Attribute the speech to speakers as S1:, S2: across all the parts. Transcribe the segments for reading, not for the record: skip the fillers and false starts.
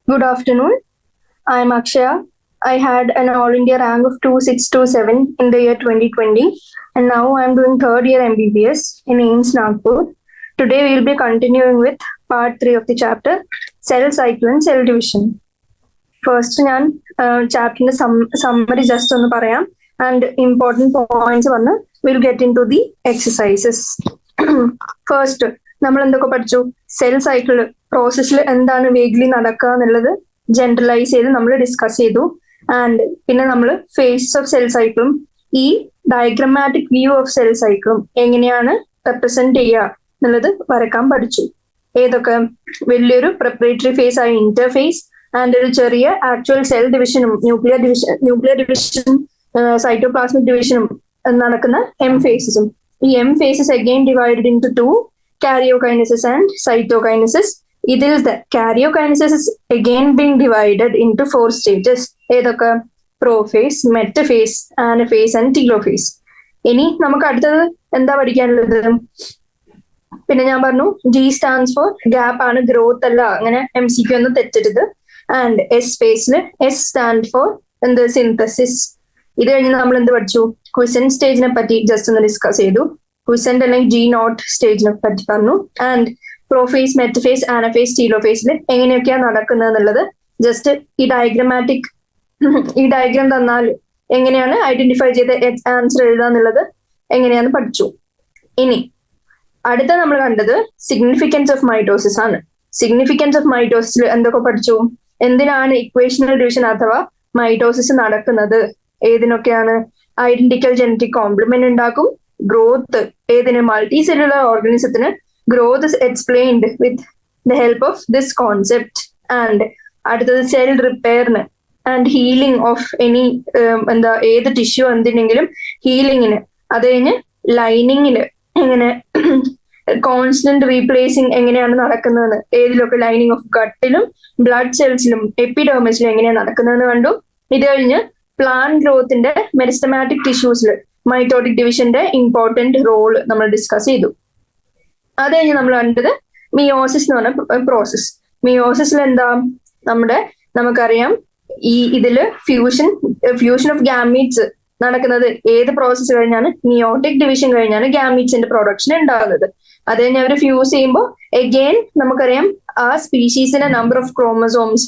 S1: Good afternoon. I am Akshaya. I had an All India rank of 2627 in the year 2020, and now I am doing third year MBBS in AIIMS Nagpur. Today we will be continuing with part 3 of the chapter Cell Cycle and Cell Division. First, ഞാൻ ചാപ്റ്ററിന്റെ summary just ഒന്ന് പറയാം and important points വന്ന് will get in to the exercises. First നമ്മൾ എന്തൊക്കെ പഠിച്ചു? Cell cycle പ്രോസസ്സിൽ എന്താണ് വേഗ്ലി നടക്കുക എന്നുള്ളത് ജനറലൈസ് ചെയ്ത് നമ്മൾ ഡിസ്കസ് ചെയ്തു. ആൻഡ് പിന്നെ നമ്മൾ ഫേസ് ഓഫ് സെൽ സൈക്കിളും ഈ ഡയഗ്രമാറ്റിക് വ്യൂ ഓഫ് സെൽ സൈക്കിളും എങ്ങനെയാണ് റെപ്രസെന്റ് ചെയ്യുക എന്നുള്ളത് വരക്കാൻ പഠിച്ചു. ഏതൊക്കെ? വലിയൊരു പ്രിപ്പറേറ്ററി ഫേസ് ആയ ഇന്റർഫേസ് ആൻഡ് ഒരു ചെറിയ ആക്ച്വൽ സെൽ ഡിവിഷനും ന്യൂക്ലിയർ ഡിവിഷൻ സൈറ്റോപ്ലാസ്മിക് ഡിവിഷനും നടക്കുന്ന എം ഫേസസും. ഈ M phases again divided into two, karyokinesis and cytokinesis. ഇതിൽ കാരിയോകൈനസിസ് is again being divided into 4 stages. ഏതൊക്കെ? Prophase, metaphase, anaphase and telophase. ഇനി നമുക്ക് അടുത്തത് എന്താ പഠിക്കാനുള്ളത്? പിന്നെ ഞാൻ പറഞ്ഞു G stands for ഗ്യാപ്പ് ആണ്, ഗ്രോത്ത് അല്ല. അങ്ങനെ MCQ ഒന്നും തെറ്റരുത്. ആൻഡ് S ഫേസിൽ S stand for എന്ത്? സിന്തസിസ്. ഇത് കഴിഞ്ഞ് നമ്മൾ എന്ത് പഠിച്ചു? ക്വിസന്റ് സ്റ്റേജിനെ പറ്റി ജസ്റ്റ് ഒന്ന് ഡിസ്കസ് ചെയ്തു. ക്വിസന്റ് അല്ലെങ്കിൽ G0 സ്റ്റേജിനെ പറ്റി പറഞ്ഞു. ആൻഡ് പ്രോഫേസ്, മെറ്റഫേസ്, ആനഫേസ്, ടീലോഫേസിൽ എങ്ങനെയൊക്കെയാണ് നടക്കുന്നത് എന്നുള്ളത് ജസ്റ്റ് ഈ ഡയഗ്രാം തന്നാൽ എങ്ങനെയാണ് ഐഡന്റിഫൈ ചെയ്ത് ആൻസർ എഴുതുക എന്നുള്ളത് എങ്ങനെയാന്ന് പഠിച്ചു. ഇനി അടുത്ത നമ്മൾ കണ്ടത് സിഗ്നിഫിക്കൻസ് ഓഫ് മൈറ്റോസിസ് ആണ്. സിഗ്നിഫിക്കൻസ് ഓഫ് മൈറ്റോസിസിൽ എന്തൊക്കെ പഠിച്ചു? എന്തിനാണ് ഇക്വേഷണൽ ഡിവിഷൻ അഥവാ മൈറ്റോസിസ് നടക്കുന്നത്? ഏതിനൊക്കെയാണ്? ഐഡന്റിക്കൽ ജനറ്റിക് കോംപ്ലിമെന്റ് ഉണ്ടാക്കും. ഗ്രോത്ത് ഏതിന്? മൾട്ടി സെല്ലുലർ ഓർഗാനിസത്തിന് growth is explained with the help of this concept. And അടുത്തത് സെൽ റിപ്പയറിന് ആൻഡ് ഹീലിംഗ് ഓഫ് എനി ഏത് ടിഷ്യൂ എന്തിനെങ്കിലും ഹീലിങ്ങിന്. അത് കഴിഞ്ഞ് ലൈനിങ്ങില് എങ്ങനെ കോൺസ്റ്റന്റ് റീപ്ലേസിങ് എങ്ങനെയാണ് നടക്കുന്നതെന്ന്, ഏതിലൊക്കെ ലൈനിങ് ഓഫ് ഗട്ടിലും ബ്ലഡ് സെൽസിലും എപ്പിഡെർമിസിലും എങ്ങനെയാണ് നടക്കുന്നതെന്ന് കണ്ടു. ഇത് കഴിഞ്ഞ് പ്ലാന്റ് ഗ്രോത്തിന്റെ മെരിസ്റ്റമാറ്റിക് ടിഷ്യൂസിൽ മൈറ്റോട്ടിക് ഡിവിഷന്റെ ഇമ്പോർട്ടന്റ് റോള് നമ്മൾ ഡിസ്കസ് ചെയ്തു. അത് കഴിഞ്ഞ് നമ്മൾ കണ്ടത് മിയോസിസ് എന്ന് പറഞ്ഞ പ്രോസസ്. മിയോസിസിൽ എന്താ? നമുക്കറിയാം ഇതില് ഫ്യൂഷൻ ഓഫ് ഗാമീറ്റ്സ് നടക്കുന്നത് ഏത് പ്രോസസ്സ് കഴിഞ്ഞാണ്? മിയോട്ടിക് ഡിവിഷൻ കഴിഞ്ഞാണ് ഗാമീറ്റ്സിന്റെ പ്രൊഡക്ഷൻ ഉണ്ടാകുന്നത്. അത് കഴിഞ്ഞ് അവർ ഫ്യൂസ് ചെയ്യുമ്പോൾ എഗെയിൻ നമുക്കറിയാം ആ സ്പീഷീസിന്റെ നമ്പർ ഓഫ് ക്രോമസോംസ്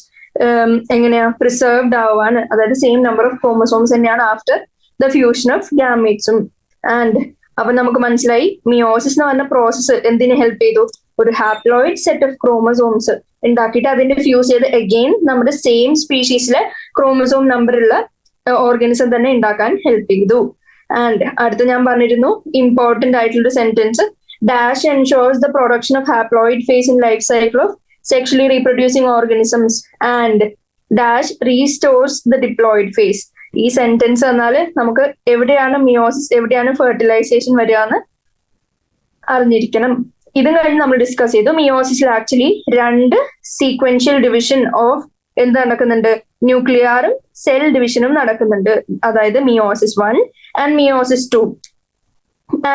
S1: എങ്ങനെയാ പ്രിസർവ്ഡ് ആവാണ്. അതായത് സെയിം നമ്പർ ഓഫ് ക്രോമസോംസ് തന്നെയാണ് ആഫ്റ്റർ ദ ഫ്യൂഷൻ ഓഫ് ഗാമീറ്റ്സും. ആൻഡ് അപ്പൊ നമുക്ക് മനസ്സിലായി മിയോസിസ് എന്ന് പറഞ്ഞ പ്രോസസ്സ് എന്തിനെ ഹെൽപ്പ് ചെയ്തു? ഒരു ഹാപ്ലോയിഡ് സെറ്റ് ഓഫ് ക്രോമസോംസ് ഉണ്ടാക്കിയിട്ട് അതിന്റെ ഫ്യൂസ് ചെയ്ത് അഗെയിൻ നമ്മുടെ സെയിം സ്പീഷീസിലെ ക്രോമസോം നമ്പറുള്ള ഓർഗാനിസം തന്നെ ഉണ്ടാക്കാൻ ഹെൽപ്പ് ചെയ്തു. ആൻഡ് അടുത്ത് ഞാൻ പറഞ്ഞിരുന്നു ഇമ്പോർട്ടന്റ് ആയിട്ടുള്ള sentence, dash ensures the production of haploid phase in life cycle of sexually reproducing organisms and dash restores the diploid phase. ഈ സെന്റൻസ് പറഞ്ഞാല് നമുക്ക് എവിടെയാണ് മിയോസിസ്, എവിടെയാണ് ഫെർട്ടിലൈസേഷൻ വരിക എന്ന് അറിഞ്ഞിരിക്കണം. ഇത് കഴിഞ്ഞ് നമ്മൾ ഡിസ്കസ് ചെയ്തു മിയോസിസിൽ ആക്ച്വലി 2 സീക്വൻഷ്യൽ ഡിവിഷൻ ഓഫ് എന്ത് നടക്കുന്നുണ്ട്? ന്യൂക്ലിയറും സെൽ ഡിവിഷനും നടക്കുന്നുണ്ട്. അതായത് മിയോസിസ് 1 ആൻഡ് മിയോസിസ് 2.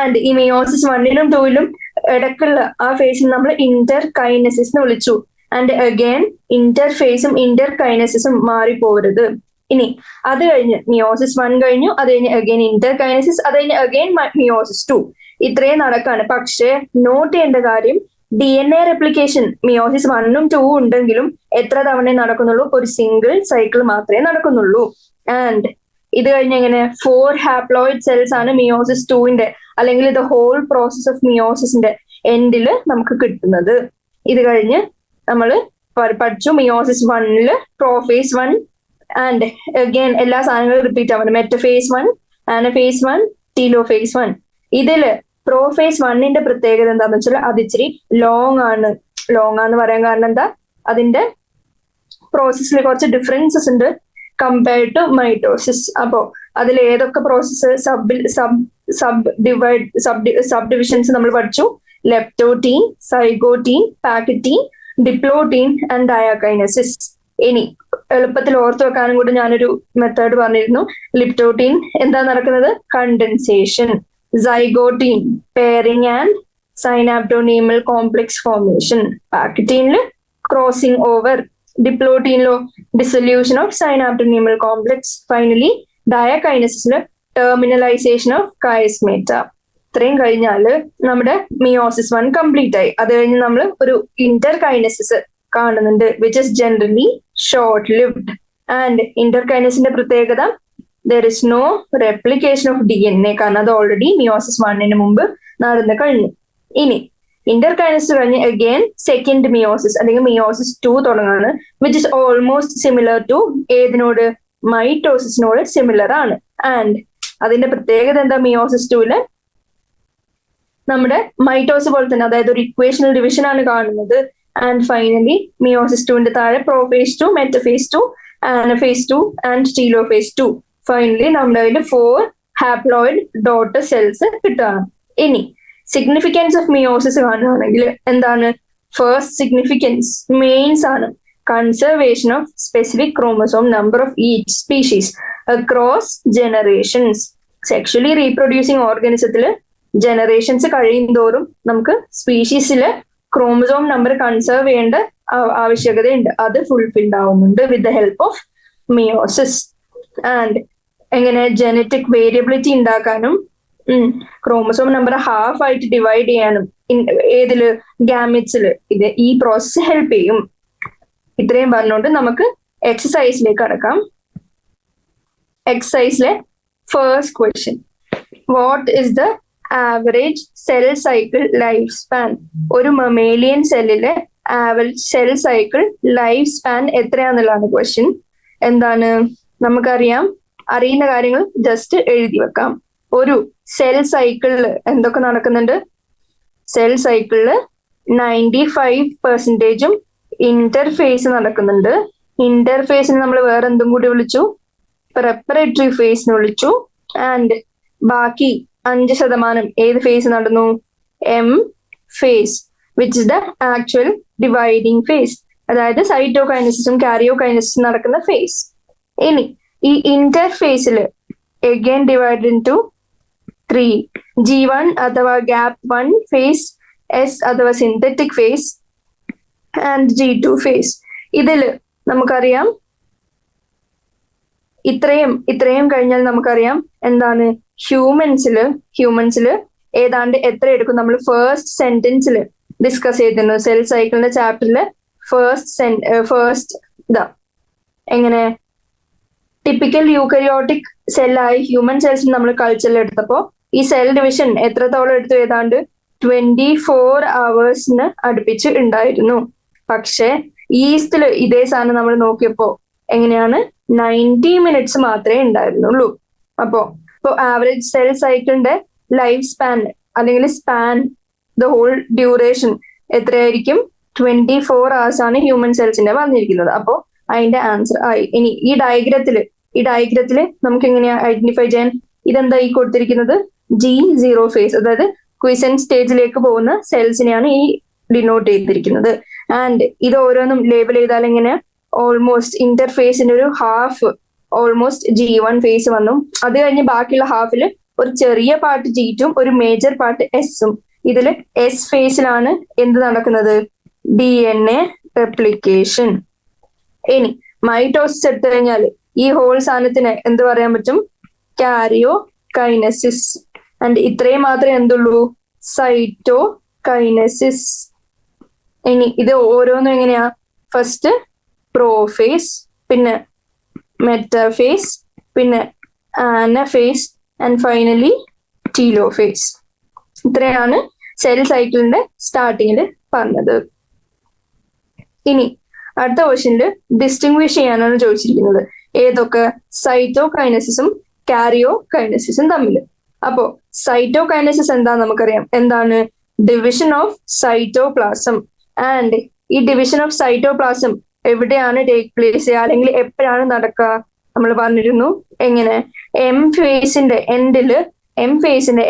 S1: ആൻഡ് ഈ മിയോസിസ് 1ലും 2ലും ഇടയ്ക്കുള്ള ആ ഫേസിൽ നമ്മൾ ഇന്റർകൈനസിസ് എന്ന് വിളിച്ചു. ആൻഡ് അഗെയിൻ ഇന്റർഫേസും ഇന്റർകൈനസിസും മാറിപ്പോകരുത്. ഇനി അത് കഴിഞ്ഞ് മിയോസിസ് 1 കഴിഞ്ഞു, അത് കഴിഞ്ഞ് അഗെയിൻ ഇന്റർകൈനസിസ്, അത് കഴിഞ്ഞ് അഗെയിൻ മിയോസിസ് 2. ഇത്രയും നടക്കാണ്. പക്ഷേ നോട്ട് ചെയ്യേണ്ട കാര്യം, DNA റെപ്ലിക്കേഷൻ മിയോസിസ് 1ഉം 2ഉം ഉണ്ടെങ്കിലും എത്ര തവണ നടക്കുന്നുള്ളൂ? ഒരു സിംഗിൾ സൈക്കിൾ മാത്രമേ നടക്കുന്നുള്ളൂ. ആൻഡ് ഇത് കഴിഞ്ഞ് എങ്ങനെ 4 ഹാപ്ലോയിഡ് സെൽസ് ആണ് മിയോസിസ് 2ന്റെ അല്ലെങ്കിൽ ദ ഹോൾ പ്രോസസ് ഓഫ് മിയോസിസിന്റെ എൻഡില് നമുക്ക് കിട്ടുന്നത്. ഇത് കഴിഞ്ഞ് നമ്മൾ പഠിച്ചു മിയോസിസ് 1ല് പ്രോഫേസ് 1 ആൻഡ് അഗെയിൻ എല്ലാ സാധനങ്ങളും റിപ്പീറ്റ് ആവുന്നത്. Metaphase 1, ആനഫേസ് 1, telophase 1. ഇതില് പ്രോഫേസ് 1ന്റെ പ്രത്യേകത എന്താന്ന് വെച്ചാൽ അത് ഇച്ചിരി ലോങ് ആണ്. ലോങ് ആന്ന് പറയാൻ കാരണം എന്താ? അതിന്റെ പ്രോസസ്സിൽ കുറച്ച് ഡിഫറൻസസ് ഉണ്ട് കമ്പയർഡ് ടു മൈറ്റോസിസ്. അപ്പോ അതിൽ ഏതൊക്കെ പ്രോസസ്സ് സബ് ഡിവിഷൻസ് നമ്മൾ പഠിച്ചു? ലെപ്റ്റോട്ടീൻ, സൈഗോട്ടീൻ, പാക്കറ്റീൻ, ഡിപ്ലോട്ടീൻ ആൻഡ് ഡയാകൈനസിസ്. ഇനി എളുപ്പത്തിൽ ഓർത്തു വെക്കാനും കൂടി ഞാനൊരു മെത്തേഡ് പറഞ്ഞിരുന്നു. ലിപ്റ്റോട്ടീൻ എന്താ നടക്കുന്നത്? Condensation. Zygotene pairing and synaptonemal complex formation. പാക്കറ്റീനിൽ ക്രോസിംഗ് ഓവർ ഡിപ്ലോട്ടീനിലോ dissolution of synaptonemal complex. Finally ഡയകൈനസിസിൽ ടെർമിനലൈസേഷൻ ഓഫ് കയസ്മേറ്റ. ഇത്രയും കഴിഞ്ഞാൽ നമ്മുടെ മിയോസിസ് 1 കംപ്ലീറ്റ് ആയി. അത് കഴിഞ്ഞ് നമ്മൾ ഒരു ഇന്റർകൈനസിസ് കാണുന്നുണ്ട്, which is generally short lived. And ഇന്റർകൈനസിന്റെ പ്രത്യേകത, there is no replication of DNA, കാരണം അത് ഓൾറെഡി മിയോസിസ് 1 മുമ്പ് നടന്നു കഴിഞ്ഞു. ഇനി ഇന്റർകൈനസിസ് കഴിഞ്ഞ് അഗെയിൻ സെക്കൻഡ് മിയോസിസ് അല്ലെങ്കിൽ മിയോസിസ് 2 തുടങ്ങാണ്, which is almost similar to ഏതിനോട്, മൈറ്റോസിസിനോട് സിമിലർ ആണ്. ആൻഡ് അതിന്റെ പ്രത്യേകത എന്താ, മിയോസിസ് 2 നമ്മുടെ മൈറ്റോസിസ് പോലെ തന്നെ, അതായത് ഒരു ഇക്വേഷണൽ ഡിവിഷൻ ആണ് കാണുന്നത്. ആൻഡ് ഫൈനലി മിയോസിസ് 2 താഴെ prophase 2, metaphase 2, ആനഫേസ് 2 and telophase 2. Finally നമ്മുടെ കയ്യിൽ 4 ഹാപ്ലോയിഡ് ഡോട്ടർ സെൽസ് കിട്ടുകയാണ്. ഇനി സിഗ്നിഫിക്കൻസ് ഓഫ് മിയോസിസ് കാണുകയാണെങ്കിൽ എന്താണ്, ഫസ്റ്റ് സിഗ്നിഫിക്കൻസ് മെയിൻസ് ആണ്, conservation of specific chromosome number of each species across generations. Sexually reproducing ഓർഗാനിസത്തിൽ ജനറേഷൻസ് കഴിയും തോറും നമുക്ക് സ്പീഷീസില് ക്രോമസോം നമ്പർ കൺസേർവ് ചെയ്യേണ്ട ആവശ്യകതയുണ്ട്. അത് ഫുൾഫിൽഡ് ആവുന്നുണ്ട് വിത്ത് the help of meiosis. And എങ്ങനെ ജനറ്റിക് വേരിയബിലിറ്റി ഉണ്ടാക്കാനും ക്രോമസോം നമ്പർ ഹാഫ് ആയിട്ട് ഡിവൈഡ് ചെയ്യാനും ഏതില്, ഗാമിറ്റ്സില് ഈ പ്രോസസ് ഹെൽപ്പ് ചെയ്യും. ഇത്രയും പറഞ്ഞുകൊണ്ട് നമുക്ക് എക്സസൈസിലേക്ക് കടക്കാം. എക്സസൈസിലെ first question, what is the average cell cycle life span? ഒരു മമേലിയൻ സെല്ലിലെ average cell cycle life span എത്രയാന്നുള്ളതാണ് ക്വസ്റ്റ്യൻ. എന്താണ്, നമുക്കറിയാം, അറിയുന്ന കാര്യങ്ങൾ ജസ്റ്റ് എഴുതി വെക്കാം. ഒരു സെൽ സൈക്കിളിൽ എന്തൊക്കെ നടക്കുന്നുണ്ട്, സെൽ സൈക്കിളില് 95% ഇന്റർഫേസ് നടക്കുന്നുണ്ട്. ഇന്റർഫേസിന് നമ്മൾ വേറെ എന്തും കൂടി വിളിച്ചു, പ്രിപ്പറേറ്ററി ഫേസ് എന്ന് വിളിച്ചു. ആൻഡ് ബാക്കി 5% ഏത് ഫേസ് നടന്നു, M phase, which is the actual dividing phase, അതായത് സൈറ്റോകൈനസിസും കാരിയോകൈനസിസും നടക്കുന്ന ഫേസ്. ഇനി ഈ ഇന്റർഫേസിൽ again divided into 3, G1 അഥവാ ഗ്യാപ്പ് 1 ഫേസ്, S അഥവാ synthetic phase and G2 phase. ഇതില് നമുക്കറിയാം, ഇത്രയും കഴിഞ്ഞാൽ നമുക്കറിയാം എന്താണ്, ഹ്യൂമൻസില് ഏതാണ്ട് എത്ര എടുക്കും, നമ്മൾ ഫസ്റ്റ് സെന്റൻസിൽ ഡിസ്കസ് ചെയ്തിരുന്നു സെൽ സൈക്കിളിന്റെ ചാപ്റ്ററില്. ഫസ്റ്റ് എങ്ങനെ ടിപ്പിക്കൽ യൂക്കറിയോട്ടിക് സെല്ലായി ഹ്യൂമൻ സെൽസ് നമ്മൾ കൾച്ചറിൽ എടുത്തപ്പോ ഈ സെൽ ഡിവിഷൻ എത്രത്തോളം എടുത്തു, ഏതാണ്ട് 24 hours അടുപ്പിച്ച് ഉണ്ടായിരുന്നു. പക്ഷെ ഈസ്റ്റില് ഇതേ സാധനം നമ്മൾ നോക്കിയപ്പോ എങ്ങനെയാണ്, 90 minutes മാത്രമേ ഉണ്ടായിരുന്നുള്ളൂ. അപ്പോ ആവറേജ് സെൽ സൈക്കിളിന്റെ ലൈഫ് സ്പാൻ അല്ലെങ്കിൽ സ്പാൻ, ദ ഹോൾ ഡ്യൂറേഷൻ എത്രയായിരിക്കും, 24 hours ആണ് ഹ്യൂമൻ സെൽസിന്റെ വന്നിരിക്കുന്നത്. അപ്പോ അതിന്റെ ആൻസർ ആയി. ഇനി ഈ ഡയഗ്രത്തില് നമുക്ക് എങ്ങനെയാ ഐഡന്റിഫൈ ചെയ്യാൻ, ഇതെന്താ ഈ കൊടുത്തിരിക്കുന്നത്, G0 ഫേസ്, അതായത് ക്വിസന്റ് സ്റ്റേജിലേക്ക് പോകുന്ന സെൽസിനെയാണ് ഈ ഡിനോട്ട് ചെയ്തിരിക്കുന്നത്. ആൻഡ് ഇത് ഓരോന്നും ലേബൽ ചെയ്താൽ എങ്ങനെ, ഓൾമോസ്റ്റ് ഇന്റർഫേസിന്റെ ഒരു ഹാഫ് ഓൾമോസ്റ്റ് G1 ഫേസ് വന്നു. അത് കഴിഞ്ഞ് ബാക്കിയുള്ള ഹാഫില് ഒരു ചെറിയ പാർട്ട് G2 ഒരു മേജർ പാർട്ട് S. ഇതില് S ഫേസിലാണ് എന്ത് നടക്കുന്നത്, DNA റെപ്ലിക്കേഷൻ. ഇനി മൈറ്റോസിസ് എടുത്തു കഴിഞ്ഞാൽ ഈ ഹോൾ സാധനത്തിന് എന്ത് പറയാൻ പറ്റും, കാരിയോകൈനസിസ്. ആൻഡ് ഇത്രയും മാത്രമേ എന്തുള്ളൂ, സൈറ്റോകൈനസിസ്. ഇനി ഇത് ഓരോന്നും എങ്ങനെയാ, ഫസ്റ്റ് പ്രോഫേസ്, പിന്നെ മെറ്റാഫേസ്, പിന്നെ ആനഫേസ് ആൻഡ് ഫൈനലി ടീലോഫേസ്. ഇത്രയാണ് സെൽ സൈക്കിളിന്റെ സ്റ്റാർട്ടിങ്ങിൽ പറഞ്ഞത്. ഇനി അടുത്ത ക്വസ്റ്റ്യനിൽ ഡിസ്റ്റിങ്വിഷ് ചെയ്യാനാണ് ചോദിച്ചിരിക്കുന്നത്, ഏതൊക്കെ, സൈറ്റോകൈനസിസും കാരിയോകൈനസിസും തമ്മിൽ. അപ്പോ സൈറ്റോകൈനസിസ് എന്താന്ന് നമുക്കറിയാം, എന്താണ്, ഡിവിഷൻ ഓഫ് സൈറ്റോപ്ലാസം. ആൻഡ് ഈ ഡിവിഷൻ ഓഫ് സൈറ്റോപ്ലാസം എവിടെയാണ് ടേക്ക് പ്ലേസ് ചെയ്യുക, അല്ലെങ്കിൽ എപ്പോഴാണ് നടക്കുക, നമ്മൾ പറഞ്ഞിരുന്നു. എങ്ങനെ, എം ഫേസിന്റെ എൻഡില് എം ഫേസിനെ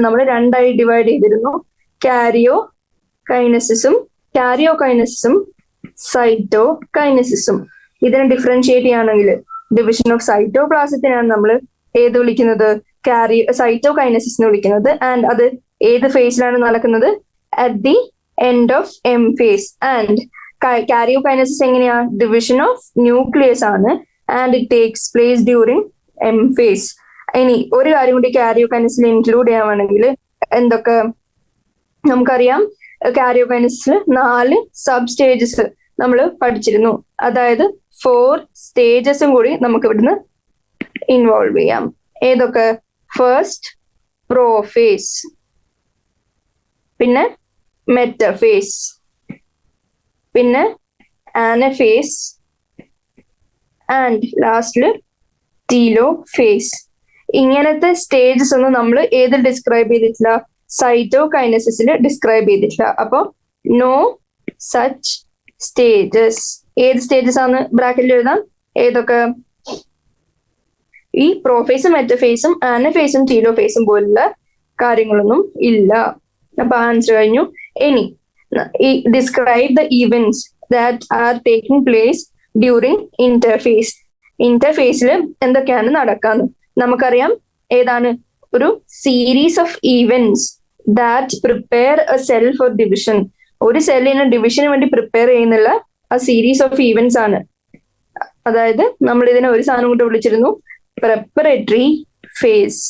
S1: നമ്മൾ 2ആയി ഡിവൈഡ് ചെയ്തിരുന്നു, കാരിയോകൈനസിസും സൈറ്റോകൈനസിസും. ഇതിനെ ഡിഫറൻഷിയേറ്റ് ചെയ്യുകയാണെങ്കിൽ ഡിവിഷൻ ഓഫ് സൈറ്റോപ്ലാസത്തിനാണ് നമ്മൾ ഏത് വിളിക്കുന്നത്, സൈറ്റോകൈനസിസ് എന്ന് വിളിക്കുന്നത്. ആൻഡ് അത് ഏത് ഫേസിലാണ് നടക്കുന്നത്, at the end of M phase. And karyokinesis എങ്ങനെയാ? ഡിവിഷൻ ഓഫ് ന്യൂക്ലിയസ് ആണ്, and it takes place during M phase. ഇനി ഒരു കാര്യം കൂടി കാരിയോകൈനസിൽ ഇൻക്ലൂഡ് ചെയ്യാണെങ്കിൽ എന്തൊക്കെ നമുക്കറിയാം? കാരിയോകൈനസിൽ 4 സബ് സ്റ്റേജസ് നമ്മൾ പഠിച്ചിരുന്നു. അതായത് 4 സ്റ്റേജസും കൂടി നമുക്ക് ഇവിടുന്ന് ഇൻവോൾവ് ചെയ്യാം. ഏതൊക്കെ? ഫസ്റ്റ് പ്രോഫേസ്, പിന്നെ മെറ്റഫേസ്, പിന്നെ ആനഫേസ്, ആൻഡ് ലാസ്റ്റില് ടീലോഫേസ്. ഇങ്ങനത്തെ സ്റ്റേജസ് ഒന്നും നമ്മൾ ഏതിൽ ഡിസ്ക്രൈബ് ചെയ്തിട്ടില്ല? സൈറ്റോകൈനസിസിൽ ഡിസ്ക്രൈബ് ചെയ്തിട്ടില്ല. അപ്പൊ നോ സച്ച് സ്റ്റേജസ്. ഏത് സ്റ്റേജസ് ആണ് ബ്രാക്കറ്റിൽ എഴുതാം? ഏതൊക്കെ? ഈ പ്രോഫേസും മെറ്റഫേസും ആനഫേസും ടീലോഫേസും പോലുള്ള കാര്യങ്ങളൊന്നും ഇല്ല. അപ്പൊ ആൻസർ കഴിഞ്ഞു. ഇനി describe the events that are taking place during interphase. ഇന്റർഫേസിൽ എന്തൊക്കെയാണ് നടക്കാന്ന് നമുക്കറിയാം. ഏതാണ്? ഒരു series of events that prepare a cell for division. ഒരു സെല്ലിന് ഡിവിഷന് വേണ്ടി പ്രിപ്പയർ ചെയ്യുന്നുള്ള ആ സീരീസ് ഓഫ് ഇവന്റ്സ് ആണ്. അതായത് നമ്മൾ ഇതിനെ ഒരു സാധനം കൊണ്ട് വിളിച്ചിരുന്നു preparatory phase.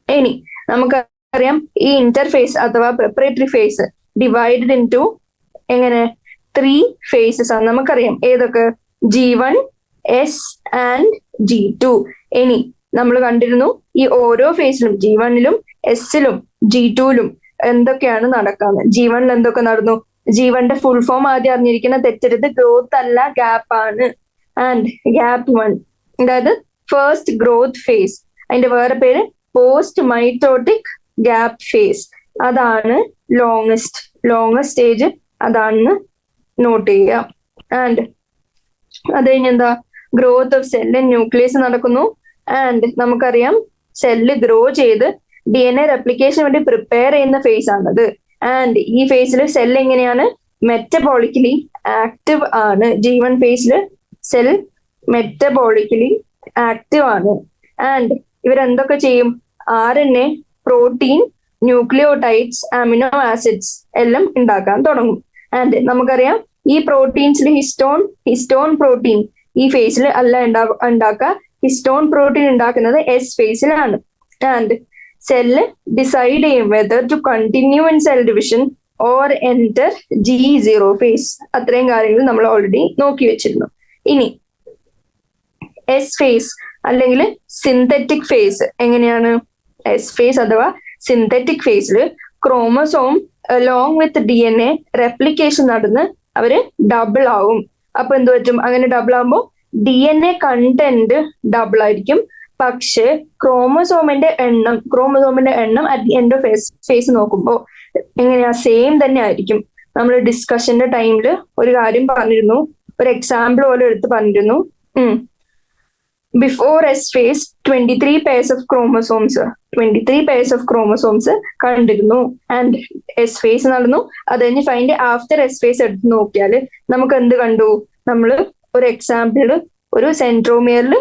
S1: ഇനി നമുക്കറിയാം ഈ ഇന്റർഫേസ് അഥവാ preparatory phase divided into എങ്ങനെ 3 phases ആണ്. നമുക്കറിയാം ഏതൊക്കെ? G1, S and G2. ഇനി നമ്മൾ കണ്ടിരുന്നു ഈ ഓരോ ഫേസിലും G1ലും എസിലും G2ലും എന്തൊക്കെയാണ് നടക്കാന്ന്. G1ൽ എന്തൊക്കെ നടന്നു? G1ന്റെ ഫുൾ ഫോം ആദ്യം അറിഞ്ഞിരിക്കുന്ന, തെറ്റരുത്, ഗ്രോത്ത് അല്ല ഗ്യാപ്പ് ആണ്. ആൻഡ് ഗ്യാപ്പ് 1, അതായത് ഫസ്റ്റ് ഗ്രോത്ത് ഫേസ്. അതിന്റെ വേറെ പേര് പോസ്റ്റ് മൈറ്റോട്ടിക് ഗ്യാപ്പ് ഫേസ്. അതാണ് ലോങ്ങസ്റ്റ് സ്റ്റേജ്. അതാണെന്ന് നോട്ട് ചെയ്യുക. ആൻഡ് അത് കഴിഞ്ഞെന്താ? ഗ്രോത്ത് ഓഫ് സെല്ല് ന്യൂക്ലിയസ് നടക്കുന്നു. ആൻഡ് നമുക്കറിയാം സെല്ല് ഗ്രോ ചെയ്ത് DNA റെപ്ലിക്കേഷൻ വേണ്ടി പ്രിപ്പയർ ചെയ്യുന്ന ഫേസ് ആണത്. ആൻഡ് ഈ ഫേസിൽ സെൽ എങ്ങനെയാണ്? മെറ്റബോളിക്കലി ആക്റ്റീവ് ആണ്. G1 ഫേസിൽ സെൽ മെറ്റബോളിക്കലി ആക്റ്റീവ് ആണ്. ആൻഡ് ഇവരെന്തൊക്കെ ചെയ്യും? RNA, protein, nucleotides, amino acids എല്ലാം ഉണ്ടാക്കാൻ തുടങ്ങും. ആൻഡ് നമുക്കറിയാം ഈ പ്രോട്ടീൻസിൽ ഹിസ്റ്റോൺ പ്രോട്ടീൻ ഈ ഫേസിൽ അല്ല ഉണ്ടാക്കുക. ഹിസ്റ്റോൺ പ്രോട്ടീൻ ഉണ്ടാക്കുന്നത് S ഫേസിലാണ്. ആൻഡ് സെല്ല് ഡിസൈഡ് ചെയ്യും whether to continue in cell division or enter G0 phase. അത്രയും കാര്യങ്ങൾ നമ്മൾ ഓൾറെഡി നോക്കി വെച്ചിരുന്നു. ഇനി S ഫേസ് അല്ലെങ്കിൽ സിന്തറ്റിക് ഫേസ് എങ്ങനെയാണ്? S ഫേസ് അഥവാ സിന്തറ്റിക് ഫേസിൽ chromosome along with DNA replication നടന്ന് അവര് ഡബിൾ ആവും. അപ്പൊ എന്ത് പറ്റും? അങ്ങനെ ഡബിൾ ആകുമ്പോൾ DNA കണ്ടന്റ് ഡബിൾ ആയിരിക്കും. പക്ഷെ ക്രോമസോമിന്റെ എണ്ണം at the end of phase നോക്കുമ്പോൾ എങ്ങനെയാ? സെയിം തന്നെ ആയിരിക്കും. നമ്മൾ ഡിസ്കഷന്റെ ടൈമിൽ ഒരു കാര്യം പറഞ്ഞിരുന്നു, ഒരു എക്സാമ്പിൾ പോലെ എടുത്ത് പറഞ്ഞിരുന്നു. Before S phase 23 pairs of chromosomes കണ്ടിരുന്നു. ആൻഡ് S phase നടന്നു. അത് കഴിഞ്ഞ് ഫൈൻഡ് ആഫ്റ്റർ S phase എടുത്ത് നോക്കിയാൽ നമുക്ക് എന്ത് കണ്ടു? നമ്മൾ ഒരു എക്സാമ്പിള് ഒരു സെൻട്രോമിയറിൽ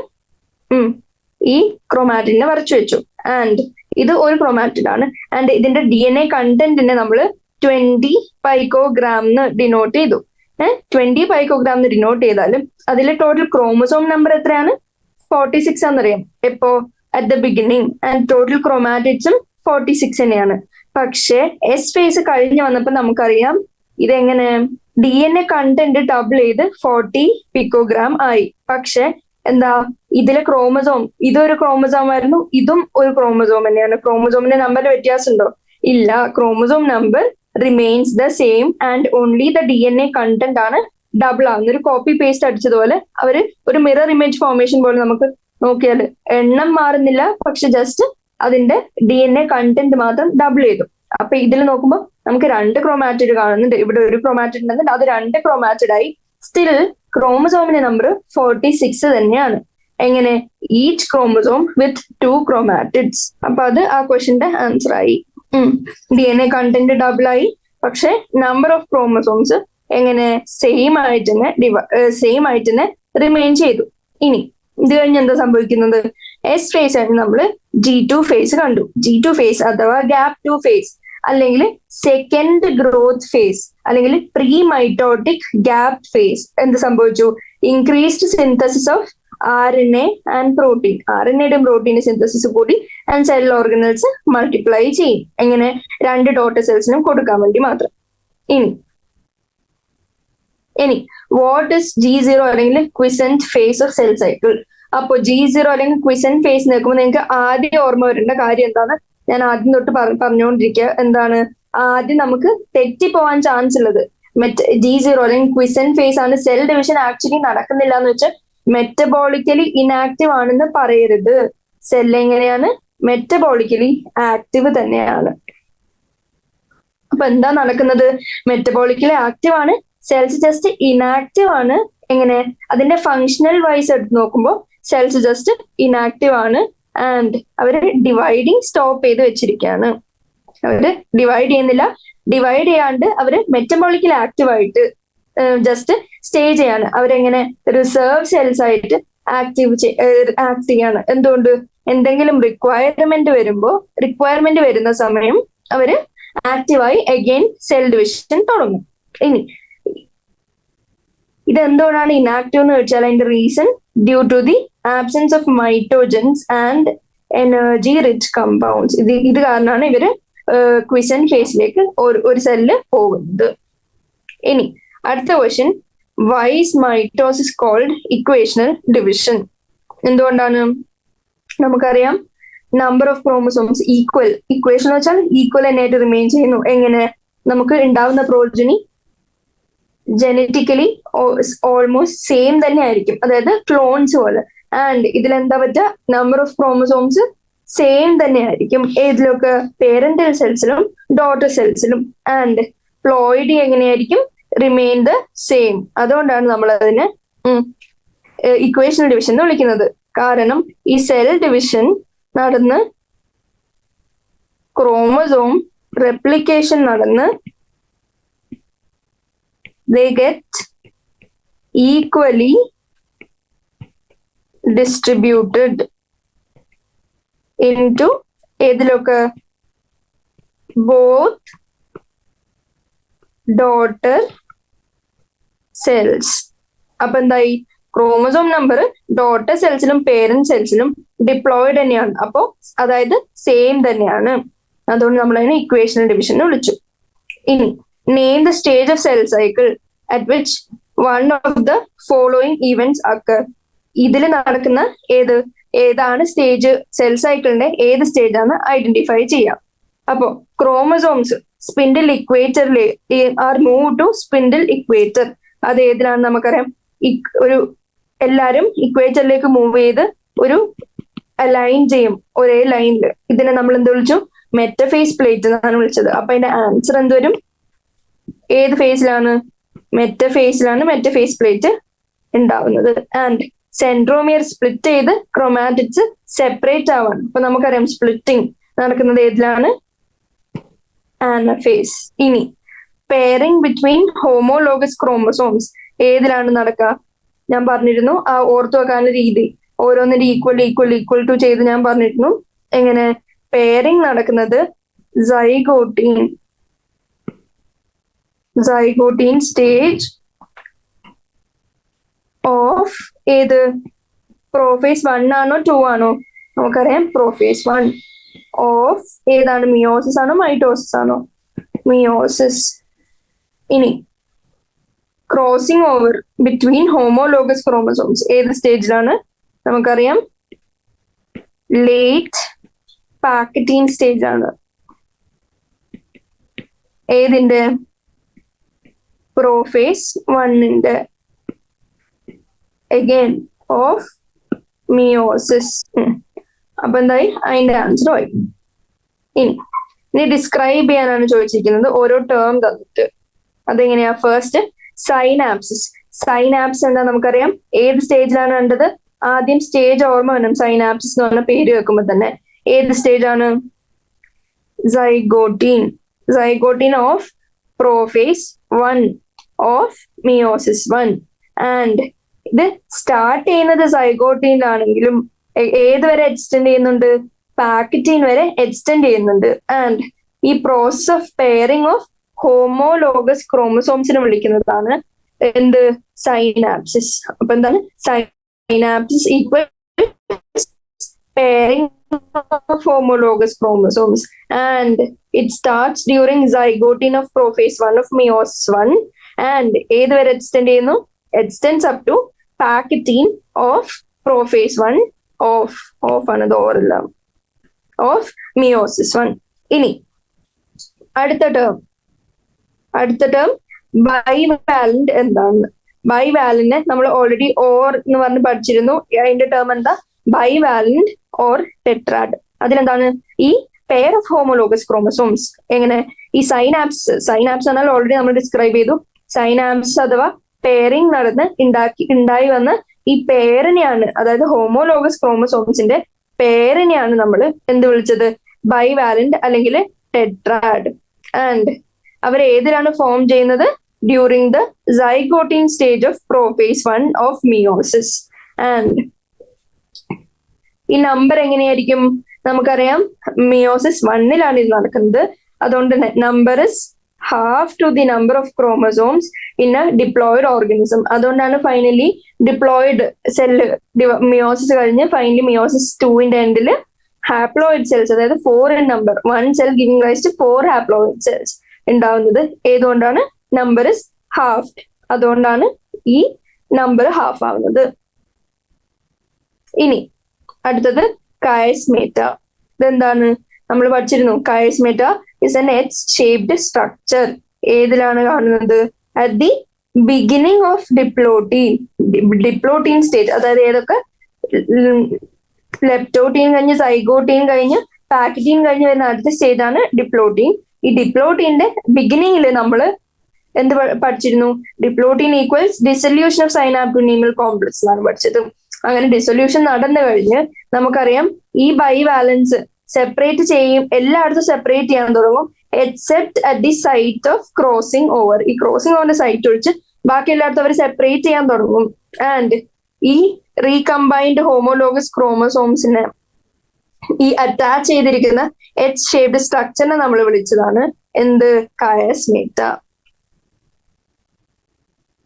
S1: ഈ ക്രോമാറ്റിനെ വരച്ചു വെച്ചു. ആൻഡ് ഇത് ഒരു ക്രോമാറ്റിഡ് ആണ്. ആൻഡ് ഇതിന്റെ DNA കണ്ടന്റിനെ നമ്മൾ 20 പൈക്കോഗ്രാം ഡിനോട്ട് ചെയ്തു. 20 പൈക്കോഗ്രാം ഡിനോട്ട് ചെയ്താലും അതിൽ ടോട്ടൽ ക്രോമസോം നമ്പർ എത്രയാണ്? 46 ആണെന്നറിയാം. എപ്പോ? At the beginning. And total ക്രോമാറ്റിഡ്സും 46 തന്നെയാണ്. പക്ഷെ S phase കഴിഞ്ഞ് വന്നപ്പോൾ നമുക്കറിയാം ഇതെങ്ങനെ DNA കണ്ടന്റ് ഡബിൾ ചെയ്ത് 40 പിക്കോഗ്രാം ആയി. പക്ഷെ എന്താ? ഇതിലെ ക്രോമസോം, ഇതൊരു ക്രോമസോം ആയിരുന്നു, ഇതും ഒരു ക്രോമസോം തന്നെയാണ്. ക്രോമസോമിന്റെ നമ്പർ വ്യത്യാസം ഉണ്ടോ? ഇല്ല. Chromosome number remains the same and only the DNA content ആണ് ഡബിൾ ആവുന്ന. ഒരു കോപ്പി പേസ്റ്റ് അടിച്ചതുപോലെ അവര് ഒരു മിറർ ഇമേജ് ഫോർമേഷൻ പോലെ നമുക്ക് നോക്കിയാൽ എണ്ണം മാറുന്നില്ല, പക്ഷെ ജസ്റ്റ് അതിന്റെ DNA കണ്ടന്റ് മാത്രം ഡബിൾ ചെയ്തു. അപ്പൊ ഇതിൽ നോക്കുമ്പോൾ നമുക്ക് 2 ക്രോമാറ്റിഡ് കാണുന്നുണ്ട്. ഇവിടെ ഒരു ക്രോമാറ്റിഡ് ഉണ്ടെന്നുണ്ട്, അത് 2 ക്രോമാറ്റിഡ് ആയി. സ്റ്റിൽ ക്രോമസോമിന്റെ നമ്പർ 46 തന്നെയാണ്. എങ്ങനെ? ഈച്ച് ക്രോമസോം വിത്ത് 2 ക്രോമാറ്റിഡ്സ്. അപ്പൊ അത് ആ ക്വസ്റ്റ്യന്റെ ആൻസർ ആയി. DNA കണ്ടന്റ് ഡബിൾ ആയി, പക്ഷെ നമ്പർ ഓഫ് ക്രോമസോംസ് എങ്ങനെ? സെയിം ആയിട്ട് തന്നെ റിമെയിൻ ചെയ്തു. ഇനി ഇത് കഴിഞ്ഞ് എന്താ സംഭവിക്കുന്നത്? S phase ആണ് നമ്മൾ G2 ഫേസ് കണ്ടു. G2 ഫേസ് അഥവാ ഗ്യാപ്പ് 2 ഫേസ്. അല്ലെങ്കിൽ സെക്കൻഡ് ഗ്രോത്ത് ഫേസ് അല്ലെങ്കിൽ പ്രീ മൈറ്റോട്ടിക് ഗ്യാപ് ഫേസ് എന്ത് സംഭവിച്ചു? Increased synthesis of RNA and protein. RNAയുടെയും പ്രോട്ടീൻ്റെ സിന്തസിസ് കൂടി ആൻഡ് സെൽ ഓർഗനൽസ് മൾട്ടിപ്ലൈ ചെയ്യും. എങ്ങനെ? 2 ഡോട്ടർ സെൽസിനും കൊടുക്കാൻ വേണ്ടി മാത്രം. ഇനി വാട്ട് ഇസ് G0 അല്ലെങ്കിൽ quiescent phase of cell cycle? അപ്പൊ G0 അല്ലെങ്കിൽ ക്വിസന്റ് ഫേസ് നിൽക്കുമ്പോൾ നിങ്ങൾക്ക് ആദ്യം ഓർമ്മ വരേണ്ട കാര്യം എന്താണ്? ഞാൻ ആദ്യം തൊട്ട് പറഞ്ഞുകൊണ്ടിരിക്കുക. എന്താണ്? ആദ്യം നമുക്ക് തെറ്റിപ്പോവാൻ ചാൻസ് ഉള്ളത് G0 അല്ലെങ്കിൽ ക്വിസന്റ് ഫേസ് ആണ്. സെൽ ഡിവിഷൻ ആക്ച്വലി നടക്കുന്നില്ല എന്ന് വെച്ചാൽ മെറ്റബോളിക്കലി ഇനാക്റ്റീവ് ആണെന്ന് പറയരുത്. സെൽ എങ്ങനെയാണ്? മെറ്റബോളിക്കലി ആക്റ്റീവ് തന്നെയാണ്. അപ്പൊ എന്താ നടക്കുന്നത്? മെറ്റബോളിക്കലി ആക്റ്റീവ് ആണ്, സെൽസ് ജസ്റ്റ് ഇനാക്റ്റീവ് ആണ്. എങ്ങനെ? അതിന്റെ ഫങ്ഷണൽ വൈസ് എടുത്ത് നോക്കുമ്പോൾ സെൽസ് ജസ്റ്റ് ഇനാക്റ്റീവ് ആണ്. ആൻഡ് അവര് ഡിവൈഡിങ് സ്റ്റോപ്പ് ചെയ്ത് വെച്ചിരിക്കുകയാണ്. അവര് ഡിവൈഡ് ചെയ്യുന്നില്ല. ഡിവൈഡ് ചെയ്യാണ്ട് അവര് മെറ്റബോളിക്കലി ആക്റ്റീവ് ആയിട്ട് ജസ്റ്റ് സ്റ്റേ ചെയ്യാണ്. അവരെങ്ങനെ? റിസർവ് സെൽസ് ആയിട്ട് ആക്ട് ചെയ്യാണ്. എന്തുകൊണ്ട്? എന്തെങ്കിലും റിക്വയർമെന്റ് വരുന്ന സമയം അവര് ആക്റ്റീവായി അഗെയിൻ സെൽ ഡിവിഷൻ തുടങ്ങും. ഇനി ഇതെന്തുകൊണ്ടാണ് ഇനാക്റ്റീവ് എന്ന് വെച്ചാൽ അതിന്റെ reason due to the absence of mitogens and energy rich compounds. ഇത് കാരണമാണ് ഇവര് ക്വിസന്റ് ഫേസിലേക്ക് ഒരു സെല്ല് പോകുന്നത്. ഇനി അടുത്ത question, why is mitosis called equational division? എന്തുകൊണ്ടാണ്? നമുക്കറിയാം നമ്പർ ഓഫ് ക്രോമസോംസ് ഇക്വേഷൻ എന്ന് വെച്ചാൽ ഈക്വൽ തന്നെയായിട്ട് റിമെയിൻ ചെയ്യുന്നു. എങ്ങനെ? നമുക്ക് ഉണ്ടാവുന്ന പ്രോജനി ജനറ്റിക്കലി ഓൾമോസ്റ്റ് സെയിം തന്നെ ആയിരിക്കും, അതായത് ക്ലോൺസ് പോലെ. ആൻഡ് ഇതിലെന്താ പറ്റുക? നമ്പർ ഓഫ് ക്രോമസോംസ് സെയിം തന്നെ ആയിരിക്കും. ഏതിലൊക്കെ? പേരന്റൽ സെൽസിലും ഡോട്ടർ സെൽസിലും. ആൻഡ് പ്ലോയിഡി എങ്ങനെയായിരിക്കും? Remain the same. അതുകൊണ്ടാണ് നമ്മൾ അതിനെ ഇക്വേഷണൽ ഡിവിഷൻ എന്ന് വിളിക്കുന്നത്. കാരണം ഈ സെൽ ഡിവിഷൻ നടന്ന് ക്രോമസോം റെപ്ലിക്കേഷൻ നടന്ന് they get equally distributed into ഏതിലൊക്കെ? both daughter cells. അപ്പൊ എന്തായി? ക്രോമസോം നമ്പർ ഡോട്ടർ സെൽസിലും പേരന്റ് സെൽസിലും ഡിപ്ലോയിഡ് തന്നെയാണ്. അപ്പോ അതായത് സെയിം തന്നെയാണ്. അതുകൊണ്ട് നമ്മൾ അതിനെ ഇക്വേഷണൽ ഡിവിഷൻ എന്ന് വിളിച്ചു. ഇനി name the stage of cell cycle at which one of the following events occur. ഇതിൽ നടക്കുന്ന ഏതാണ് സ്റ്റേജ്? സെൽ സൈക്കിളിന്റെ ഏത് സ്റ്റേജ് ആണ് ഐഡന്റിഫൈ ചെയ്യാം. അപ്പോ ക്രോമസോംസ് സ്പിൻഡിൽ ഇക്വേറ്ററിൽ are move to spindle equator. അത് ഏതിലാണ്? നമുക്കറിയാം എല്ലാരും ഇക്വേറ്ററിലേക്ക് മൂവ് ചെയ്ത് ഒരു അലൈൻ ചെയ്യും ഒരേ ലൈനിൽ. ഇതിനെ നമ്മൾ എന്ത് വിളിച്ചു? മെറ്റഫേസ് പ്ലേറ്റ് എന്നാണ് വിളിച്ചത്. അപ്പൊ അതിന്റെ ആൻസർ എന്തുവരും? ഏത് ഫേസിലാണ്? മെറ്റഫേസിലാണ് മെറ്റഫേസ് പ്ലേറ്റ് ഉണ്ടാവുന്നത്. ആൻഡ് സെൻട്രോമിയർ സ്പ്ലിറ്റ് ചെയ്ത് ക്രോമാറ്റിഡ്സ് സെപ്പറേറ്റ് ആവാണ്. അപ്പൊ നമുക്കറിയാം സ്പ്ലിറ്റിംഗ് നടക്കുന്നത് ഏതിലാണ്? ആനഫേസ്. ഇനി പെയറിംഗ് ബിറ്റ്വീൻ ഹോമോലോഗസ് ക്രോമസോംസ് ഏതിലാണ് നടക്കുക? ഞാൻ പറഞ്ഞിരുന്നു ആ ഓർത്തു വെക്കാനുള്ള രീതി. ഓരോന്നിന്റെ ഈക്വൽ ടു ചെയ്ത് ഞാൻ പറഞ്ഞിരുന്നു. എങ്ങനെ? പെയറിംഗ് നടക്കുന്നത് സൈഗോട്ടീൻ സ്റ്റേജ് ഓഫ് ഏത്? പ്രോഫേസ് 1 ആണോ 2 ആണോ? നമുക്കറിയാം പ്രോഫേസ് 1 ഓഫ് ഏതാണ്? മിയോസിസ് ആണോ മൈറ്റോസിസ് ആണോ? മിയോസിസ്. ഇനി crossing over between homologous chromosomes ഏത് സ്റ്റേജിലാണ്? നമുക്കറിയാം ലേറ്റ് പാക്കറ്റീൻ സ്റ്റേജ് ആണ്. ഏതിന്റെ? പ്രോഫേസ് 1ന്റെ. Again of meiosis. അപ്പൊ എന്തായി? അതിന്റെ ആൻസർ ആയി. ഇനി ഡിസ്ക്രൈബ് ചെയ്യാനാണ് ചോദിച്ചിരിക്കുന്നത്, ഓരോ ടേം തന്നിട്ട്. അതെങ്ങനെയാ? ഫസ്റ്റ് സൈനാപ്സിസ്. സൈനാപ്സ് എന്താ നമുക്കറിയാം. ഏത് സ്റ്റേജിലാണ് കണ്ടത്? ആദ്യം സ്റ്റേജ് ഓർമ്മ വേണം. സൈനാപ്സിസ് എന്ന് പറഞ്ഞ പേര് വെക്കുമ്പോ തന്നെ ഏത് സ്റ്റേജ് ആണ്? Zygotene of prophase 1 of meiosis 1. And ഇത് സ്റ്റാർട്ട് ചെയ്യുന്നത് സൈഗോട്ടീനിലാണെങ്കിലും ഏത് വരെ എക്സ്റ്റെൻഡ് ചെയ്യുന്നുണ്ട്? പാക്കറ്റീൻ വരെ എക്സ്റ്റെൻഡ് ചെയ്യുന്നുണ്ട്. ആൻഡ് ഈ process of pairing of homologous ക്രോമസോംസിനെ വിളിക്കുന്നതാണ് എന്ത്? സൈനാപ്സിസ്. അപ്പൊ എന്താണ്? Synapsis equal pairing of homologous chromosomes, and it starts during zygoting of prophase 1 of meiosis 1 and ഏത് വരെ എക്സ്റ്റെൻഡ് ചെയ്യുന്നു? Extends up to pachytene of prophase 1 of ആണ് ഇത് ഓറല്ല ഓഫ് meiosis 1. ഇനി അടുത്ത ടേം ബൈവാലന്റ് എന്താണ്? ബൈവാലന്റ് നമ്മൾ ഓൾറെഡി ഓർ എന്ന് പറഞ്ഞ് പഠിച്ചിരുന്നു. അതിന്റെ ടേം എന്താ? Bivalent or tetrad. അതിലെന്താണ്? ഈ പെയർ ഓഫ് ഹോമോലോഗസ് ക്രോമസോംസ് എങ്ങനെ? ഈ സൈനാപ്സ് എന്നാൽ ഓൾറെഡി നമ്മൾ ഡിസ്ക്രൈബ് ചെയ്തു. സൈനാപ്സ് അഥവാ പെയറിംഗ് നടന്ന് ഉണ്ടായി വന്ന ഈ പെയറിനെയാണ്, അതായത് ഹോമോലോഗസ് ക്രോമസോംസിന്റെ പെയറിനെയാണ് നമ്മൾ എന്ത് വിളിച്ചത്? ബൈവാലന്റ് അല്ലെങ്കിൽ ടെട്രാഡ്. ആൻഡ് അവർ ഏതിലാണ് ഫോം ചെയ്യുന്നത്? During the zygotene stage of prophase 1 of meiosis. And ഈ നമ്പർ എങ്ങനെയായിരിക്കും? നമുക്കറിയാം മിയോസിസ് 1ലാണ് ഇത് നടക്കുന്നത്. അതുകൊണ്ട് തന്നെ number is half to the number of chromosomes in a diploid organism. അതുകൊണ്ടാണ് ഫൈനലി ഡിപ്ലോയിഡ് സെല്ല് മിയോസിസ് കഴിഞ്ഞ് ഫൈനലി മിയോസിസ് 2ന്റെ എൻഡില് ഹാപ്ലോയിഡ് സെൽസ്, അതായത് 4 in number, 1 cell giving rise to 4 haploid cells ഉണ്ടാവുന്നത്. ഏതുകൊണ്ടാണ്? Number is half. അതുകൊണ്ടാണ് ഈ number half ആവുന്നത്. ഇനി അടുത്തത് കയസ്മേറ്റ. ഇതെന്താണ്? നമ്മൾ പഠിച്ചിരുന്നു. Chiasmata is an H shaped structure. ഏതിലാണ് കാണുന്നത്? At the beginning of diplotene stage. അതായത് ഏതൊക്കെ? ലെപ്റ്റോട്ടീൻ കഴിഞ്ഞ് സൈഗോട്ടീൻ കഴിഞ്ഞ് പാക്കറ്റീൻ കഴിഞ്ഞ് വരുന്ന അടുത്ത സ്റ്റേജ് ആണ് ഡിപ്ലോട്ടീൻ. ഈ ഡിപ്ലോട്ടീന്റെ ബിഗിനിങ്ങിൽ നമ്മൾ എന്ത് പഠിച്ചിരുന്നു? Diplotene equals dissolution of സൈനാപ്റ്റോനീമൽ complex എന്നാണ് പഠിച്ചത്. അങ്ങനെ ഡിസൊല്യൂഷൻ നടന്നു കഴിഞ്ഞ് നമുക്കറിയാം ഈ ബൈവാലൻസ് സെപ്പറേറ്റ് ചെയ്യും, എല്ലായിടത്തും സെപ്പറേറ്റ് ചെയ്യാൻ തുടങ്ങും except at the site of crossing over. ഈ ക്രോസിംഗ് ഓവറിന്റെ സൈറ്റ് ഒഴിച്ച് ബാക്കി എല്ലായിടത്തും അവർ സെപ്പറേറ്റ് ചെയ്യാൻ തുടങ്ങും. ആൻഡ് ഈ റീകമ്പൈൻഡ് ഹോമോലോഗസ് ക്രോമസോംസിനെ ഈ അറ്റാച്ച് ചെയ്തിരിക്കുന്ന എച്ച് ഷേപ്ഡ് സ്ട്രക്ചറിനെ നമ്മൾ വിളിച്ചതാണ് എന്ത്? കയസ്മേറ്റ.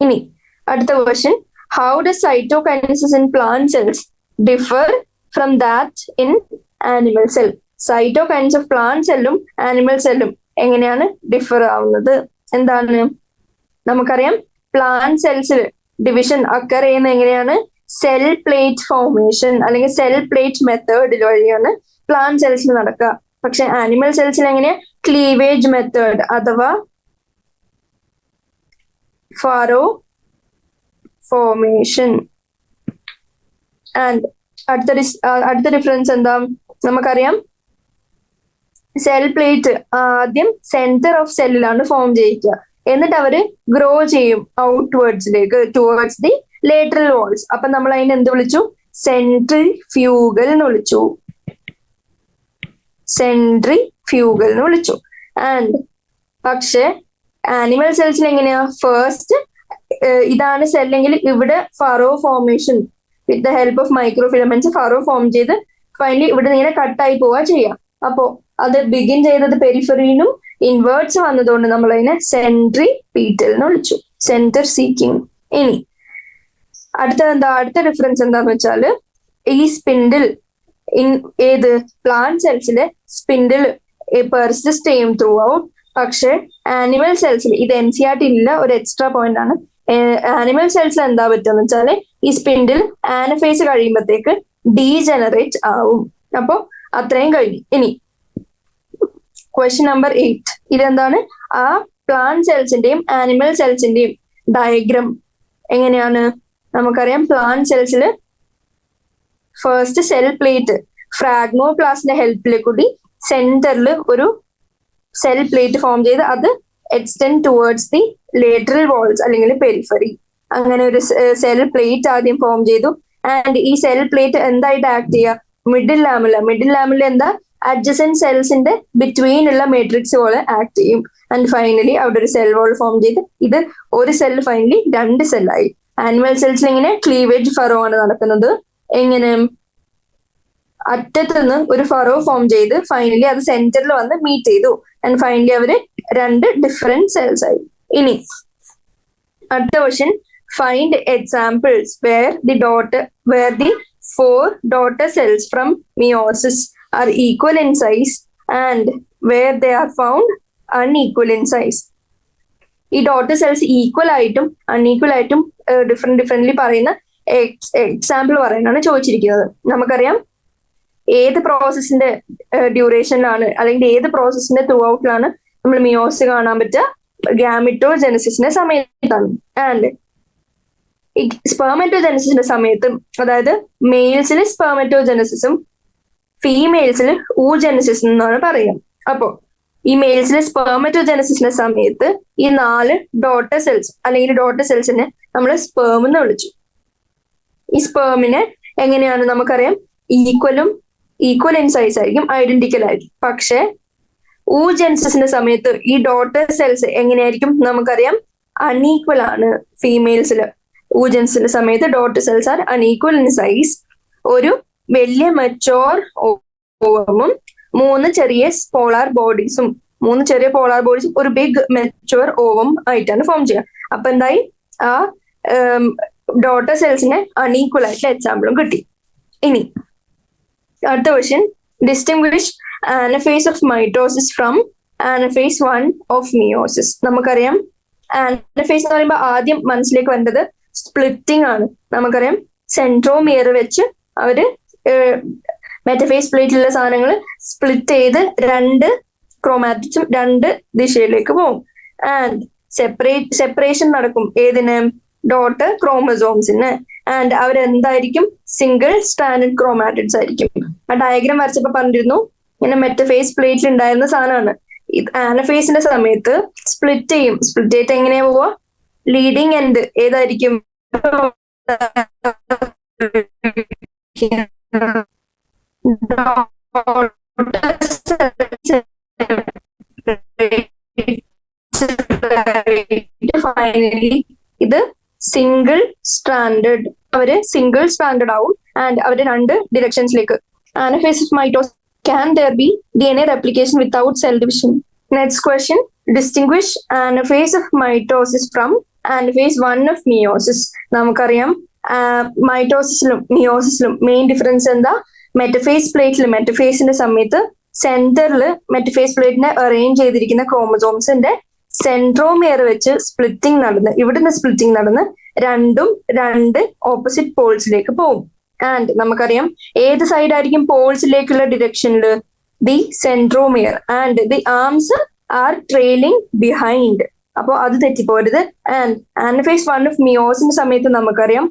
S1: ഇനി അടുത്ത question, how does cytokinesis in plant cells differ from that in animal cell? Cytokinetics of plant cellum animal cellum എങ്ങനെയാണ് ഡിഫർ ആവുന്നത്? എന്താണ്? നമുക്കറിയാം പ്ലാന്റ് സെൽസിൽ ഡിവിഷൻ അക്കർ ചെയ്യുന്ന എങ്ങനെയാണ്? സെൽ പ്ലേറ്റ് ഫോർമേഷൻ അല്ലെങ്കിൽ സെൽ പ്ലേറ്റ് മെത്തേഡ് വഴിയാണ് പ്ലാന്റ് സെൽസിൽ നടക്കുക. പക്ഷെ ആനിമൽ സെൽസിൽ എങ്ങനെയാ? ക്ലീവേജ് മെത്തേഡ് അഥവാ ഫാരോ ഫോർമേഷൻ. ആൻഡ് അടുത്ത ഡിഫറൻസ് എന്താ? നമുക്കറിയാം സെൽ പ്ലേറ്റ് ആദ്യം സെന്റർ ഓഫ് സെല്ലിലാണ് ഫോം ചെയ്യിക്കുക, എന്നിട്ട് അവര് ഗ്രോ ചെയ്യും ഔട്ട്വേർഡ്സിലേക്ക് ടുവേർഡ്സ് ദി ലേറ്ററൽ വാൾസ്. അപ്പൊ നമ്മൾ അതിനെ എന്ത് വിളിച്ചു? സെൻട്രിഫ്യൂഗൽ എന്ന് വിളിച്ചു. സെൻട്രിഫ്യൂഗൽ എന്ന് വിളിച്ചു. ആൻഡ് പക്ഷെ ആനിമൽ സെൽസിൽ എങ്ങനെയാ? ഫസ്റ്റ് ഇതാണ് സെല്ലെങ്കിൽ ഇവിടെ furrow formation with the help of microfilaments furrow form ചെയ്ത് ഫൈനലി ഇവിടെ ഇങ്ങനെ കട്ടായി പോവാ ചെയ്യാം. അപ്പോ അത് ബിഗിൻ ചെയ്തത് പെരിഫറിയിലും ഇൻവേർട്സ് വന്നതുകൊണ്ട് നമ്മൾ അതിനെ സെൻട്രിപീറ്റൽ എന്ന് വിളിച്ചു, സെന്റർ സീക്കിംഗ്. ഇനി അടുത്ത ഡിഫറൻസ് എന്താന്ന് വെച്ചാല് ഈ സ്പിൻഡിൽ ഏത് പ്ലാന്റ് സെൽസിലെ സ്പിൻഡിൽ പെർസിസ്റ്റ് ചെയ്യും ത്രൂ ഔട്ട്. പക്ഷെ ആനിമൽ സെൽസിൽ ഇത് NCERT ഇല്ല, ഒരു എക്സ്ട്രാ പോയിന്റ് ആണ്. ആനിമൽ സെൽസിൽ എന്താ പറ്റുമെന്ന് വെച്ചാല് ഈ സ്പിൻഡിൽ ആനഫേസ് കഴിയുമ്പോഴത്തേക്ക് ഡീജനറേറ്റ് ആവും. അപ്പൊ അത്രയും കഴിഞ്ഞു. ഇനി ക്വസ്റ്റ്യൻ നമ്പർ 8. ഇതെന്താണ്? ആ പ്ലാന്റ് സെൽസിന്റെയും ആനിമൽ സെൽസിന്റെയും ഡയഗ്രം എങ്ങനെയാണ്? നമുക്കറിയാം പ്ലാന്റ് സെൽസിൽ ഫസ്റ്റ് സെൽ പ്ലേറ്റ് ഫ്രാഗ്മോപ്ലാസ്റ്റിന്റെ ഹെൽപ്പിൽ കൂടി സെന്ററിൽ ഒരു സെൽ പ്ലേറ്റ് ഫോം ചെയ്ത് അത് extend towards the lateral walls അല്ലെങ്കിൽ പെരിഫറി. അങ്ങനെ ഒരു സെൽ പ്ലേറ്റ് ആദ്യം ഫോം ചെയ്തു. ആൻഡ് ഈ സെൽ പ്ലേറ്റ് എന്തായിട്ട് ആക്ട് ചെയ്യുക? മിഡിൽ ലാമില എന്താ? അഡ്ജസന്റ് സെൽസിന്റെ ബിറ്റ്വീൻ ഉള്ള മെട്രിക്സ് പോലെ ആക്ട് ചെയ്യും. ആൻഡ് ഫൈനലി അവിടെ ഒരു സെൽ വാൾ ഫോം ചെയ്ത് ഇത് ഒരു സെൽ ഫൈനലി 2 സെല്ലായി. ആനിമൽ സെൽസിൽ ഇങ്ങനെ ക്ലീവേജ് ഫറോ ആണ് നടക്കുന്നത്. എങ്ങനെ? അറ്റത്ത് നിന്ന് ഒരു ഫറോ ഫോം ചെയ്ത് ഫൈനലി അത് സെന്ററിൽ വന്ന് മീറ്റ് ചെയ്തു ആൻഡ് ഫൈനലി അവര് രണ്ട് ഡിഫറെന്റ് സെൽസ് ആയി. ഇനി അടുത്ത question, find examples where the 4 daughter cells from meiosis are equal in size and where they are found unequal in size. ഈ ഡോട്ടർ സെൽസ് ഈക്വൽ ആയിട്ടും അൺഈക്വൽ ആയിട്ടും ഡിഫറെന്റ്ലി പറയുന്ന എക്സാമ്പിൾ പറയാനാണ് ചോദിച്ചിരിക്കുന്നത്. നമുക്കറിയാം ഏത് പ്രോസസ്സിന്റെ ഡ്യൂറേഷനിലാണ് അല്ലെങ്കിൽ ഏത് പ്രോസസ്സിന്റെ ത്രൂ ഔട്ടിലാണ് നമ്മൾ മിയോസിസ് കാണാൻ പറ്റുക, ഗാമിറ്റോജെനസിസിന്റെ സമയത്താണ്. ആൻഡ് ഈ സ്പെർമറ്റോജെനസിന്റെ സമയത്ത്, അതായത് മെയിൽസിൽ സ്പെർമറ്റോജെനസിസും ഫീമെയിൽസിൽ ഊജെനസിസ് എന്നാണ് പറയുക. അപ്പോ ഈ മെയിൽസിലെ സ്പെർമറ്റോജെനസിസിന്റെ സമയത്ത് ഈ 4 ഡോട്ടർ സെൽസ് അല്ലെങ്കിൽ ഡോട്ടർ സെൽസിനെ നമ്മൾ സ്പേം എന്ന് വിളിച്ചു. ഈ സ്പേമിനെ എങ്ങനെയാണ് നമുക്കറിയാം, ഈക്വൽ ഇൻ സൈസ് ആയിരിക്കും, ഐഡന്റിക്കൽ ആയിരിക്കും. പക്ഷെ ഊജെനസിസിന്റെ സമയത്ത് ഈ ഡോട്ടർ സെൽസ് എങ്ങനെയായിരിക്കും നമുക്കറിയാം, അൺഈക്വൽ ആണ്. ഫീമെയിൽസില് ഊജെനസിന്റെ സമയത്ത് daughter cells are unequal in size. ഒരു വലിയ മെച്ചോർ ഓവമും 3 ചെറിയ പോളാർ ബോഡീസും ഒരു ബിഗ് മെച്ചുവർ ഓവം ആയിട്ടാണ് ഫോം ചെയ്യുക. അപ്പൊ എന്തായി, ആ ഡോട്ടർ സെൽസിനെ അൺഈക്വൽ ആയിട്ടുള്ള എക്സാമ്പിളും കിട്ടി. ഇനി അടുത്ത question, distinguish anaphase of mitosis from anaphase 1 of meiosis. നമുക്കറിയാം ആനഫേസ് എന്ന് പറയുമ്പോൾ ആദ്യം മനസ്സിലേക്ക് വന്നത് സ്പ്ലിറ്റിംഗ് ആണ്. നമുക്കറിയാം സെൻട്രോമിയർ വെച്ച് അവര് മെറ്റഫേസ് പ്ലേറ്റിലുള്ള സാധനങ്ങൾ സ്പ്ലിറ്റ് ചെയ്ത് 2 ക്രോമാറ്റിക്സും 2 ദിശയിലേക്ക് പോകും. ആൻഡ് സെപ്പറേഷൻ നടക്കും ഏതിന്, ഡോട്ടർ ക്രോമസോംസിന്. ആൻഡ് അവരെന്തായിരിക്കും, സിംഗിൾ സ്റ്റാൻഡേർഡ് ക്രോമാറ്റിഡ്സ് ആയിരിക്കും. ആ ഡയഗ്രാം വരച്ചപ്പോ പറഞ്ഞിരുന്നു ഇങ്ങനെ മെറ്റഫേസ് പ്ലേറ്റിൽ ഉണ്ടായിരുന്ന സാധനമാണ്. ആനഫേസിന്റെ സമയത്ത് സ്പ്ലിറ്റ് ചെയ്യും. സ്പ്ലിറ്റ് ചെയ്തിട്ട് എങ്ങനെയാ പോവാ, ലീഡിങ് എൻഡ് ഏതായിരിക്കും, ഫൈനലി ഇത് സിംഗിൾ സ്റ്റാൻഡേർഡ് ആവും. ആൻഡ് അവര് 2 ഡിറക്ഷൻസിലേക്ക്. Anaphase of mitosis, can there be DNA replication without cell division? Next question, distinguish anaphase of mitosis from anaphase 1 of meiosis. നമുക്കറിയാം മൈറ്റോസിസിലും മിയോസിസിലും മെയിൻ ഡിഫറൻസ് എന്താ, മെറ്റഫേസിന്റെ സമയത്ത് സെന്ററിൽ മെറ്റഫേസ് പ്ലേറ്റിനെ അറേഞ്ച് ചെയ്തിരിക്കുന്ന ക്രോമസോംസിന്റെ സെൻട്രോമിയർ വെച്ച് ഇവിടുന്ന് സ്പ്ലിറ്റിംഗ് നടന്ന് 2 ഓപ്പോസിറ്റ് പോൾസിലേക്ക് പോകും. ആൻഡ് നമുക്കറിയാം ഏത് സൈഡ് ആയിരിക്കും പോൾസിലേക്കുള്ള ഡിറക്ഷനില്, the centromere. And the arms are trailing behind. അപ്പൊ അത് തെറ്റിപ്പോരുത്. ആൻഡ് ആനഫേസ് 1 ഓഫ് മിയോസിന്റെ സമയത്ത് നമുക്കറിയാം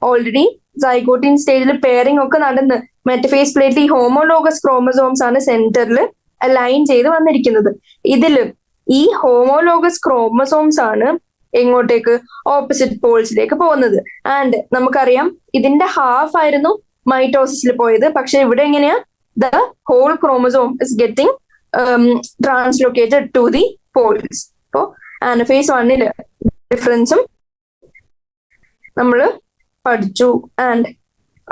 S1: ഓൾറെഡി സൈഗോട്ടിൻ സ്റ്റേജിൽ പെയറിംഗ് ഒക്കെ നടന്ന് മെറ്റഫേസ് പ്ലേറ്റിൽ ഈ ഹോമോലോഗസ് ക്രോമസോംസ് ആണ് സെന്ററിൽ അലൈൻ ചെയ്ത് വന്നിരിക്കുന്നത്. ഇതില് ഈ ഹോമോലോഗസ് ക്രോമസോംസ് ആണ് എങ്ങോട്ടേക്ക്, ഓപ്പോസിറ്റ് പോൾസിലേക്ക് പോകുന്നത്. ആൻഡ് നമുക്കറിയാം ഇതിന്റെ ഹാഫ് ആയിരുന്നു മൈറ്റോസിസിൽ പോയത്. പക്ഷെ ഇവിടെ എങ്ങനെയാ, the whole chromosome is getting translocated to the poles. അപ്പോ ആനഫേസ് 1 ഡിഫറൻസും നമ്മൾ പഠിച്ചു. ആൻഡ്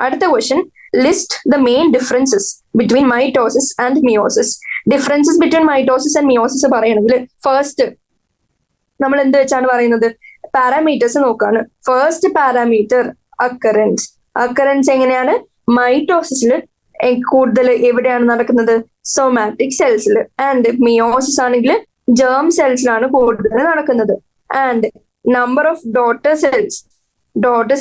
S1: അടുത്ത question, list the main differences between mitosis and meiosis. Differences between mitosis and meiosis പറയണമെങ്കിൽ ഫസ്റ്റ് നമ്മൾ എന്ത് വെച്ചാണ് പറയുന്നത്, പാരാമീറ്റേഴ്സ് നോക്കാണ്. ഫസ്റ്റ് പാരാമീറ്റർ അക്കറൻസ് എങ്ങനെയാണ്, മൈറ്റോസിസിൽ കൂടുതൽ എവിടെയാണ് നടക്കുന്നത്, സോമാറ്റിക് സെൽസിൽ. ആൻഡ് മിയോസിസ് ആണെങ്കിൽ ജേം സെൽസിലാണ് കൂടുതൽ നടക്കുന്നത്. And number of daughter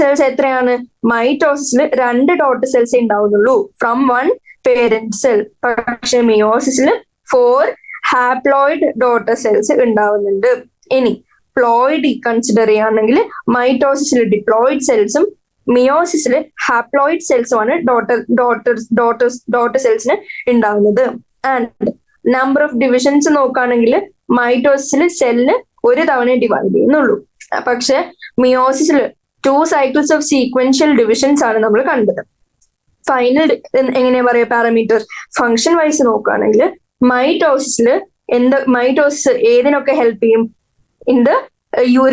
S1: cells എത്രയാണ്, മൈറ്റോസിസിൽ 2 ഡോട്ടർ സെൽസ് ഉണ്ടാവുന്നുള്ളൂ ഫ്രം 1 പേരന്റ് സെൽ. പക്ഷെ മിയോസിസിൽ 4 ഹാപ്ലോയിഡ് ഡോട്ടർ സെൽസ് ഉണ്ടാവുന്നുണ്ട്. ഇനി പ്ലോയിഡ് കൺസിഡർ ചെയ്യുകയാണെങ്കിൽ മൈറ്റോസിസിൽ ഡിപ്ലോയിഡ് സെൽസും മിയോസിസിൽ ഹാപ്ലോയിഡ് സെൽസും ആണ് ഡോട്ടർ സെൽസിന് ഉണ്ടാവുന്നത്. ആൻഡ് നമ്പർ ഓഫ് ഡിവിഷൻസ് നോക്കുകയാണെങ്കിൽ മൈറ്റോസിസിൽ സെല്ല് 1 തവണ ഡിവൈഡ് ചെയ്യുന്നുള്ളൂ. പക്ഷെ മിയോസിസിൽ 2 സൈക്കിൾസ് ഓഫ് സീക്വൻഷ്യൽ ഡിവിഷൻസ് ആണ് നമ്മൾ കണ്ടത്. ഫൈനൽ എങ്ങനെയാ പറയാ, പാരാമീറ്റർ ഫംഗ്ഷൻ വൈസ് നോക്കുകയാണെങ്കിൽ മൈറ്റോസിസ് ഏതിനൊക്കെ ഹെൽപ്പ് ചെയ്യും, in the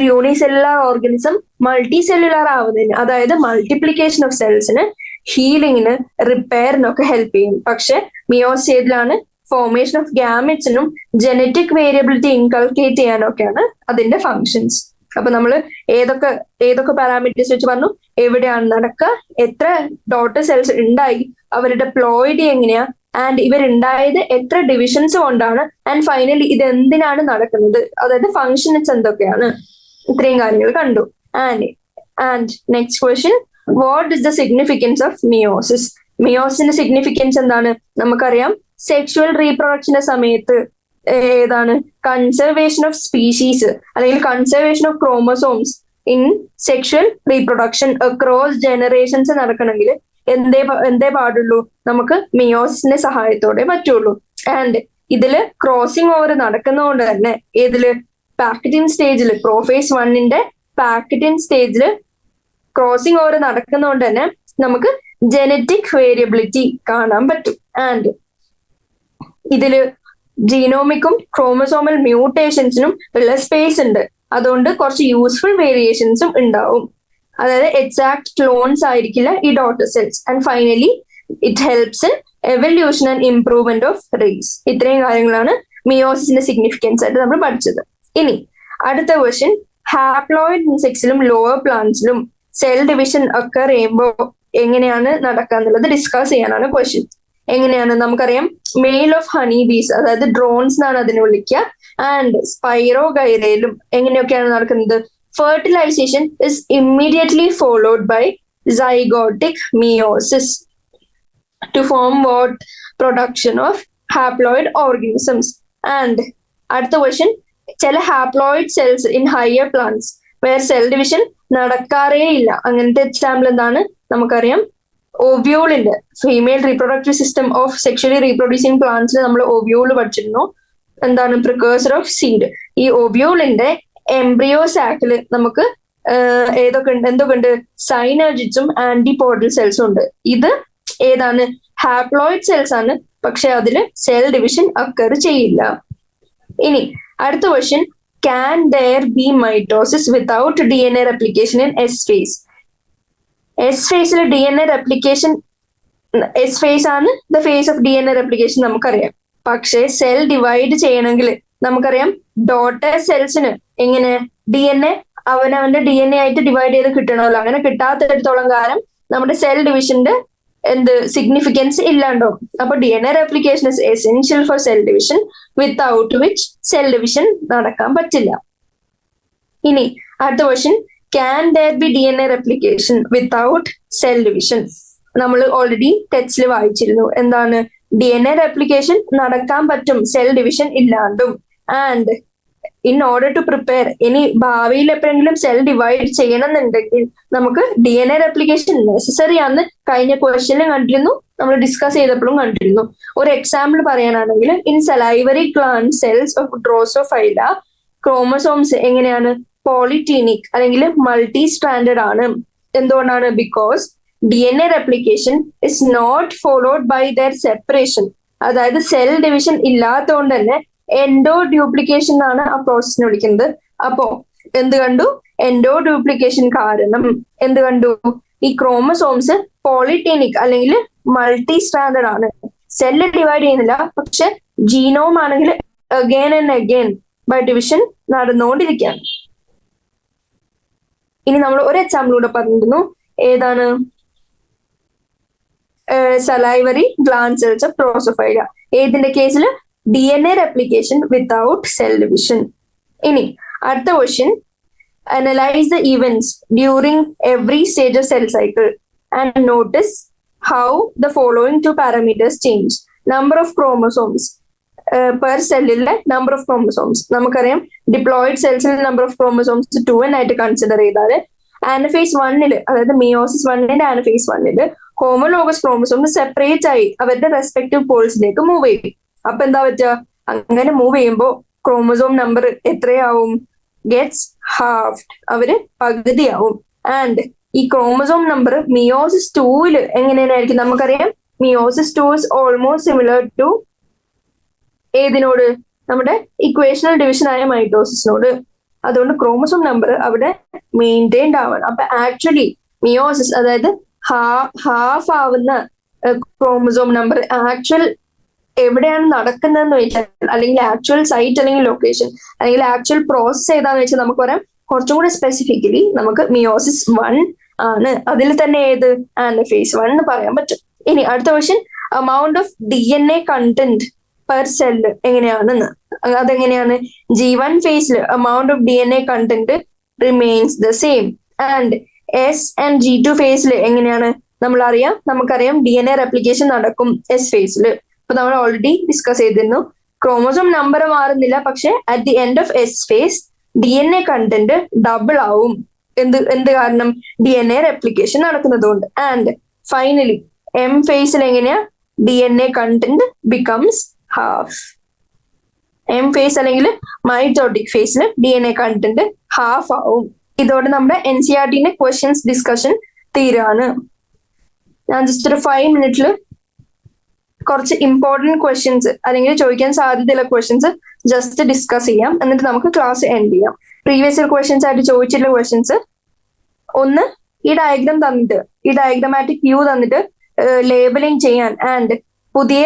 S1: unicellular organism multi cellular ആവുന്നതിന്, അതായത് മൾട്ടിപ്ലിക്കേഷൻ ഓഫ് സെൽസിന് ഹീലിങ്ങിന്, റിപ്പയറിനൊക്കെ ഹെൽപ്പ് ചെയ്യും. പക്ഷെ മിയോസിസ് സ്റ്റേജിലാണ് ഫോർമേഷൻ ഓഫ് ഗ്യാമെറ്റ്സിനും ജനറ്റിക് വേരിയബിലിറ്റി ഇൻകൾക്കേറ്റ് ചെയ്യാനൊക്കെയാണ് അതിന്റെ ഫങ്ഷൻസ്. അപ്പൊ നമ്മൾ ഏതൊക്കെ പാരാമീറ്റേഴ്സ് വെച്ച് പറഞ്ഞു, എവിടെയാണ് നടക്കുക, എത്ര ഡോട്ടർ സെൽസ് ഉണ്ടായി, അവരുടെ പ്ലോയിഡി എങ്ങനെയാ, ആൻഡ് ഇവരുണ്ടായത് എത്ര ഡിവിഷൻസ് കൊണ്ടാണ്, ആൻഡ് ഫൈനലി ഇത് എന്തിനാണ് നടക്കുന്നത്, അതായത് ഫങ്ഷൻസ് എന്തൊക്കെയാണ്, ഇത്രയും കാര്യങ്ങൾ കണ്ടു. And next question, what is the significance of meiosis? മിയോസിന്റെ സിഗ്നിഫിക്കൻസ് എന്താണ്? നമുക്കറിയാം സെക്ഷുവൽ റീപ്രൊഡക്ഷന്റെ സമയത്ത് ഏതാണ് കൺസർവേഷൻ ഓഫ് സ്പീഷീസ് അല്ലെങ്കിൽ conservation of chromosomes in sexual reproduction across generations നടക്കണമെങ്കിൽ എന്തേ പാടുള്ളൂ, നമുക്ക് മിയോസിന്റെ സഹായത്തോടെ പറ്റുള്ളൂ. ആൻഡ് ഇതില് ക്രോസിംഗ് ഓവർ നടക്കുന്നതുകൊണ്ട് തന്നെ ഏതില് പാക്കറ്റിൻ സ്റ്റേജിൽ, പ്രോഫേസ് 1ന്റെ പാക്കറ്റിൻ സ്റ്റേജിൽ ക്രോസിംഗ് ഓവർ നടക്കുന്നതുകൊണ്ട് തന്നെ നമുക്ക് ജനറ്റിക് വേരിയബിലിറ്റി കാണാൻ പറ്റും. ആൻഡ് ഇതില് ജീനോമിക്കും ക്രോമസോമൽ മ്യൂട്ടേഷൻസിനും ഉള്ള സ്പേസ് ഉണ്ട്. അതുകൊണ്ട് കുറച്ച് യൂസ്ഫുൾ വേരിയേഷൻസും ഉണ്ടാവും. അതായത് എക്സാക്ട് ക്ലോൺസ് ആയിരിക്കില്ല ഈ daughter cells. And finally it helps in evolution and improvement of race. ഇത്രയും കാര്യങ്ങളാണ് മിയോസിസിന്റെ സിഗ്നിഫിക്കൻസ് ആയിട്ട് നമ്മൾ പഠിച്ചത്. ഇനി അടുത്ത ക്വസ്റ്റ്യൻ, ഹാപ്ലോയിഡ് ഇൻസെക്ട്സിലും ലോവർ പ്ലാന്റ്സിലും സെൽ ഡിവിഷൻ ഒക്കർ ചെയ്യുമ്പോൾ എങ്ങനെയാണ് നടക്കുക എന്നുള്ളത് ഡിസ്കസ് ചെയ്യാനാണ് ക്വസ്റ്റ്യൻ. എങ്ങനെയാണ് നമുക്കറിയാം, മെയിൽ ഓഫ് ഹണി ബീസ്, അതായത് ഡ്രോൺസ് എന്നാണ് അതിനെ വിളിക്കുക, ആൻഡ് സ്പൈറോഗൈറയിലും എങ്ങനെയൊക്കെയാണ് നടക്കുന്നത്? Fertilization is immediately followed by zygotic meiosis to form what production of haploid organisms. And അടുത്ത ക്വസ്റ്റ്യൻ, ചില haploid cells in higher plants where cell division നടക്കാറേ ഇല്ല. അങ്ങനത്തെ എക്സാമ്പിൾ എന്താണ്? നമുക്കറിയാം ഓവ്യൂളിന്റെ female reproductive system of sexually reproducing പ്ലാന്റ്സിൽ നമ്മൾ ഓവ്യൂള് പഠിച്ചിരുന്നു. എന്താണ്? Precursor of seed. ഈ ഓവ്യൂളിന്റെ എംബ്രിയോ സാക്കില് നമുക്ക് എന്തൊക്കെ ഉണ്ട്? സൈനർജിറ്റ്സും ആന്റിപോഡൽ സെൽസും ഉണ്ട്. ഇത് ഏതാണ്? ഹാപ്ലോയിഡ് സെൽസ് ആണ്, പക്ഷെ അതില് സെൽ ഡിവിഷൻ അക്കർ ചെയ്യില്ല. ഇനി അടുത്ത question, can there be mitosis without DNA replication in S phase? S ഫേസിൽ DNA റെപ്ലിക്കേഷൻ, എസ് ഫേസ് ആണ് the phase of DNA replication നമുക്കറിയാം. പക്ഷെ സെൽ ഡിവൈഡ് ചെയ്യണമെങ്കിൽ നമുക്കറിയാം ഡോട്ടർ സെൽസിന് എങ്ങനെ DNA അവനവന്റെ DNA ആയിട്ട് ഡിവൈഡ് ചെയ്ത് കിട്ടണമല്ലോ. അങ്ങനെ കിട്ടാത്തിടത്തോളം കാലം നമ്മുടെ സെൽ ഡിവിഷന്റെ സിഗ്നിഫിക്കൻസ് ഇല്ലാണ്ടോ. അപ്പൊ DNA replication is essential for cell division, without which cell division നടക്കാൻ പറ്റില്ല. ഇനി അടുത്ത question, can there be DNA replication without cell division? നമ്മൾ ഓൾറെഡി ടെക്സ്റ്റിൽ വായിച്ചിരുന്നു. എന്താണ്? DNA റെപ്ലിക്കേഷൻ നടക്കാൻ പറ്റും സെൽ ഡിവിഷൻ ഇല്ലാണ്ടും. And in order to prepare, ഇനി ഭാവിയിൽ എപ്പോഴെങ്കിലും സെൽ ഡിവൈഡ് ചെയ്യണമെന്നുണ്ടെങ്കിൽ നമുക്ക് DNA റെപ്ലിക്കേഷൻ നെസസറി ആണെന്ന് കഴിഞ്ഞ ക്വസ്റ്റ്യനിലും കണ്ടിരുന്നു, നമ്മൾ ഡിസ്കസ് ചെയ്തപ്പോഴും കണ്ടിരുന്നു. ഒരു എക്സാമ്പിൾ പറയാനാണെങ്കിൽ, in salivary gland cells of drosophila chromosomes എങ്ങനെയാണ്? പോളിറ്റീനിക് അല്ലെങ്കിൽ മൾട്ടി സ്ട്രാൻഡഡ് ആണ്. എന്തുകൊണ്ടാണ്? Because DNA replication is not followed by the separation. അതായത് സെൽ ഡിവിഷൻ ഇല്ലാത്തതുകൊണ്ട് തന്നെ എൻഡോ ഡ്യൂപ്ലിക്കേഷൻ ആണ് ആ പ്രോസസ്സിനെ വിളിക്കുന്നത്. അപ്പോ എന്ത് കണ്ടു? എൻഡോ ഡ്യൂപ്ലിക്കേഷൻ കാരണം എന്ത് കണ്ടു? ഈ ക്രോമസോംസ് പോളിറ്റീനിക് അല്ലെങ്കിൽ മൾട്ടി സ്റ്റാൻഡേർഡ് ആണ്. സെല്ല് ഡിവൈഡ് ചെയ്യുന്നില്ല, പക്ഷെ ജീനോം ആണെങ്കിൽ again and again by division നടന്നുകൊണ്ടിരിക്കുകയാണ്. ഇനി നമ്മൾ ഒരു എക്സാമ്പിൾ കൂടെ പറഞ്ഞിരുന്നു. ഏതാണ്? Salivary gland cells of drosophila. ഏതിന്റെ കേസിൽ? DNA replication without cell division. ഇനി അടുത്ത question, analyse the events during every stage of cell cycle and notice how the following two parameters change. Number of chromosomes per സെല്ലിലെ number of chromosomes. നമുക്കറിയാം diploid സെൽസിൽ number of chromosomes 2n ആയിട്ട് consider ചെയ്താൽ ആനഫേസ് 1, അതായത് meiosis 1ന്റെ ആനഫേസ് 1 homologous chromosomes separate ആയി അവരുടെ respective പോൾസിലേക്ക് move ചെയ്യും. അപ്പൊ എന്താ പറ്റുക? അങ്ങനെ മൂവ് ചെയ്യുമ്പോൾ ക്രോമസോം നമ്പർ എത്രയാവും? Gets halved. അവര് പകുതിയാവും. ആൻഡ് ഈ ക്രോമസോം നമ്പർ മിയോസിസ് 2 എങ്ങനെയായിരിക്കും? നമുക്കറിയാം meiosis 2 is almost similar to ഏതിനോട്? നമ്മുടെ ഇക്വേഷണൽ ഡിവിഷൻ ആയ മൈറ്റോസിസിനോട്. അതുകൊണ്ട് ക്രോമസോം നമ്പർ അവിടെ മെയിൻറ്റെയിൻഡ് ആവണം. അപ്പൊ ആക്ച്വലി മിയോസിസ്, അതായത് ഹാഫ് ആവുന്ന ക്രോമസോം നമ്പർ ആക്ച്വൽ എവിടെയാണ് നടക്കുന്നതെന്ന് വെച്ചാൽ, അല്ലെങ്കിൽ ആക്ച്വൽ സൈറ്റ് അല്ലെങ്കിൽ ലൊക്കേഷൻ അല്ലെങ്കിൽ ആക്ച്വൽ പ്രോസസ് ഏതാന്ന് വെച്ചാൽ നമുക്ക് പറയാം കുറച്ചും കൂടെ സ്പെസിഫിക്കലി നമുക്ക് മിയോസിസ് 1 ആണ്. അതിൽ തന്നെ ഏത് ആനഫേസ് 1 എന്ന് പറയാൻ പറ്റും. ഇനി അടുത്ത question, amount of DNA content per cell എങ്ങനെയാണെന്ന്. അതെങ്ങനെയാണ്? G1 ഫേസിൽ amount of DNA content remains the same and S and G2 ഫേസിൽ എങ്ങനെയാണ്? നമുക്കറിയാം DNA റെപ്ലിക്കേഷൻ നടക്കും S ഫേസിൽ. അപ്പൊ നമ്മൾ ഓൾറെഡി ഡിസ്കസ് ചെയ്തിരുന്നു. ക്രോമോസോം നമ്പർ മാറുന്നില്ല, പക്ഷെ at the end of S phase DNA content double ആവും. എന്ത് കാരണം? DNA റെപ്ലിക്കേഷൻ നടക്കുന്നതുകൊണ്ട്. ആൻഡ് ഫൈനലി M ഫേസിൽ എങ്ങനെയാ? DNA content becomes half. M phase അല്ലെങ്കിൽ മൈറ്റോട്ടിക് ഫേസിൽ DNA കണ്ടന്റ് ഹാഫ് ആവും. ഇതോടെ നമ്മുടെ NCERT ക്വസ്റ്റ്യൻസ് ഡിസ്കഷൻ തീരാണ്. ഞാൻ ജസ്റ്റ് ഒരു 5 മിനിറ്റിൽ കുറച്ച് ഇമ്പോർട്ടന്റ് ക്വസ്റ്റ്യൻസ് അല്ലെങ്കിൽ ചോദിക്കാൻ സാധ്യതയുള്ള ക്വസ്റ്റ്യൻസ് ജസ്റ്റ് ഡിസ്കസ് ചെയ്യാം, എന്നിട്ട് നമുക്ക് ക്ലാസ് എൻഡ് ചെയ്യാം. പ്രീവിയസ് ഇയർ ക്വസ്റ്റ്യൻസ് ആയിട്ട് ചോദിച്ചിട്ടുള്ള ക്വസ്റ്റ്യൻസ് ഒന്ന്, ഈ ഡയഗ്രാം തന്നിട്ട് ഈ ഡയഗ്രാമാറ്റിക് വ്യൂ തന്നിട്ട് ലേബലിംഗ് ചെയ്യാൻ ആൻഡ് പുതിയ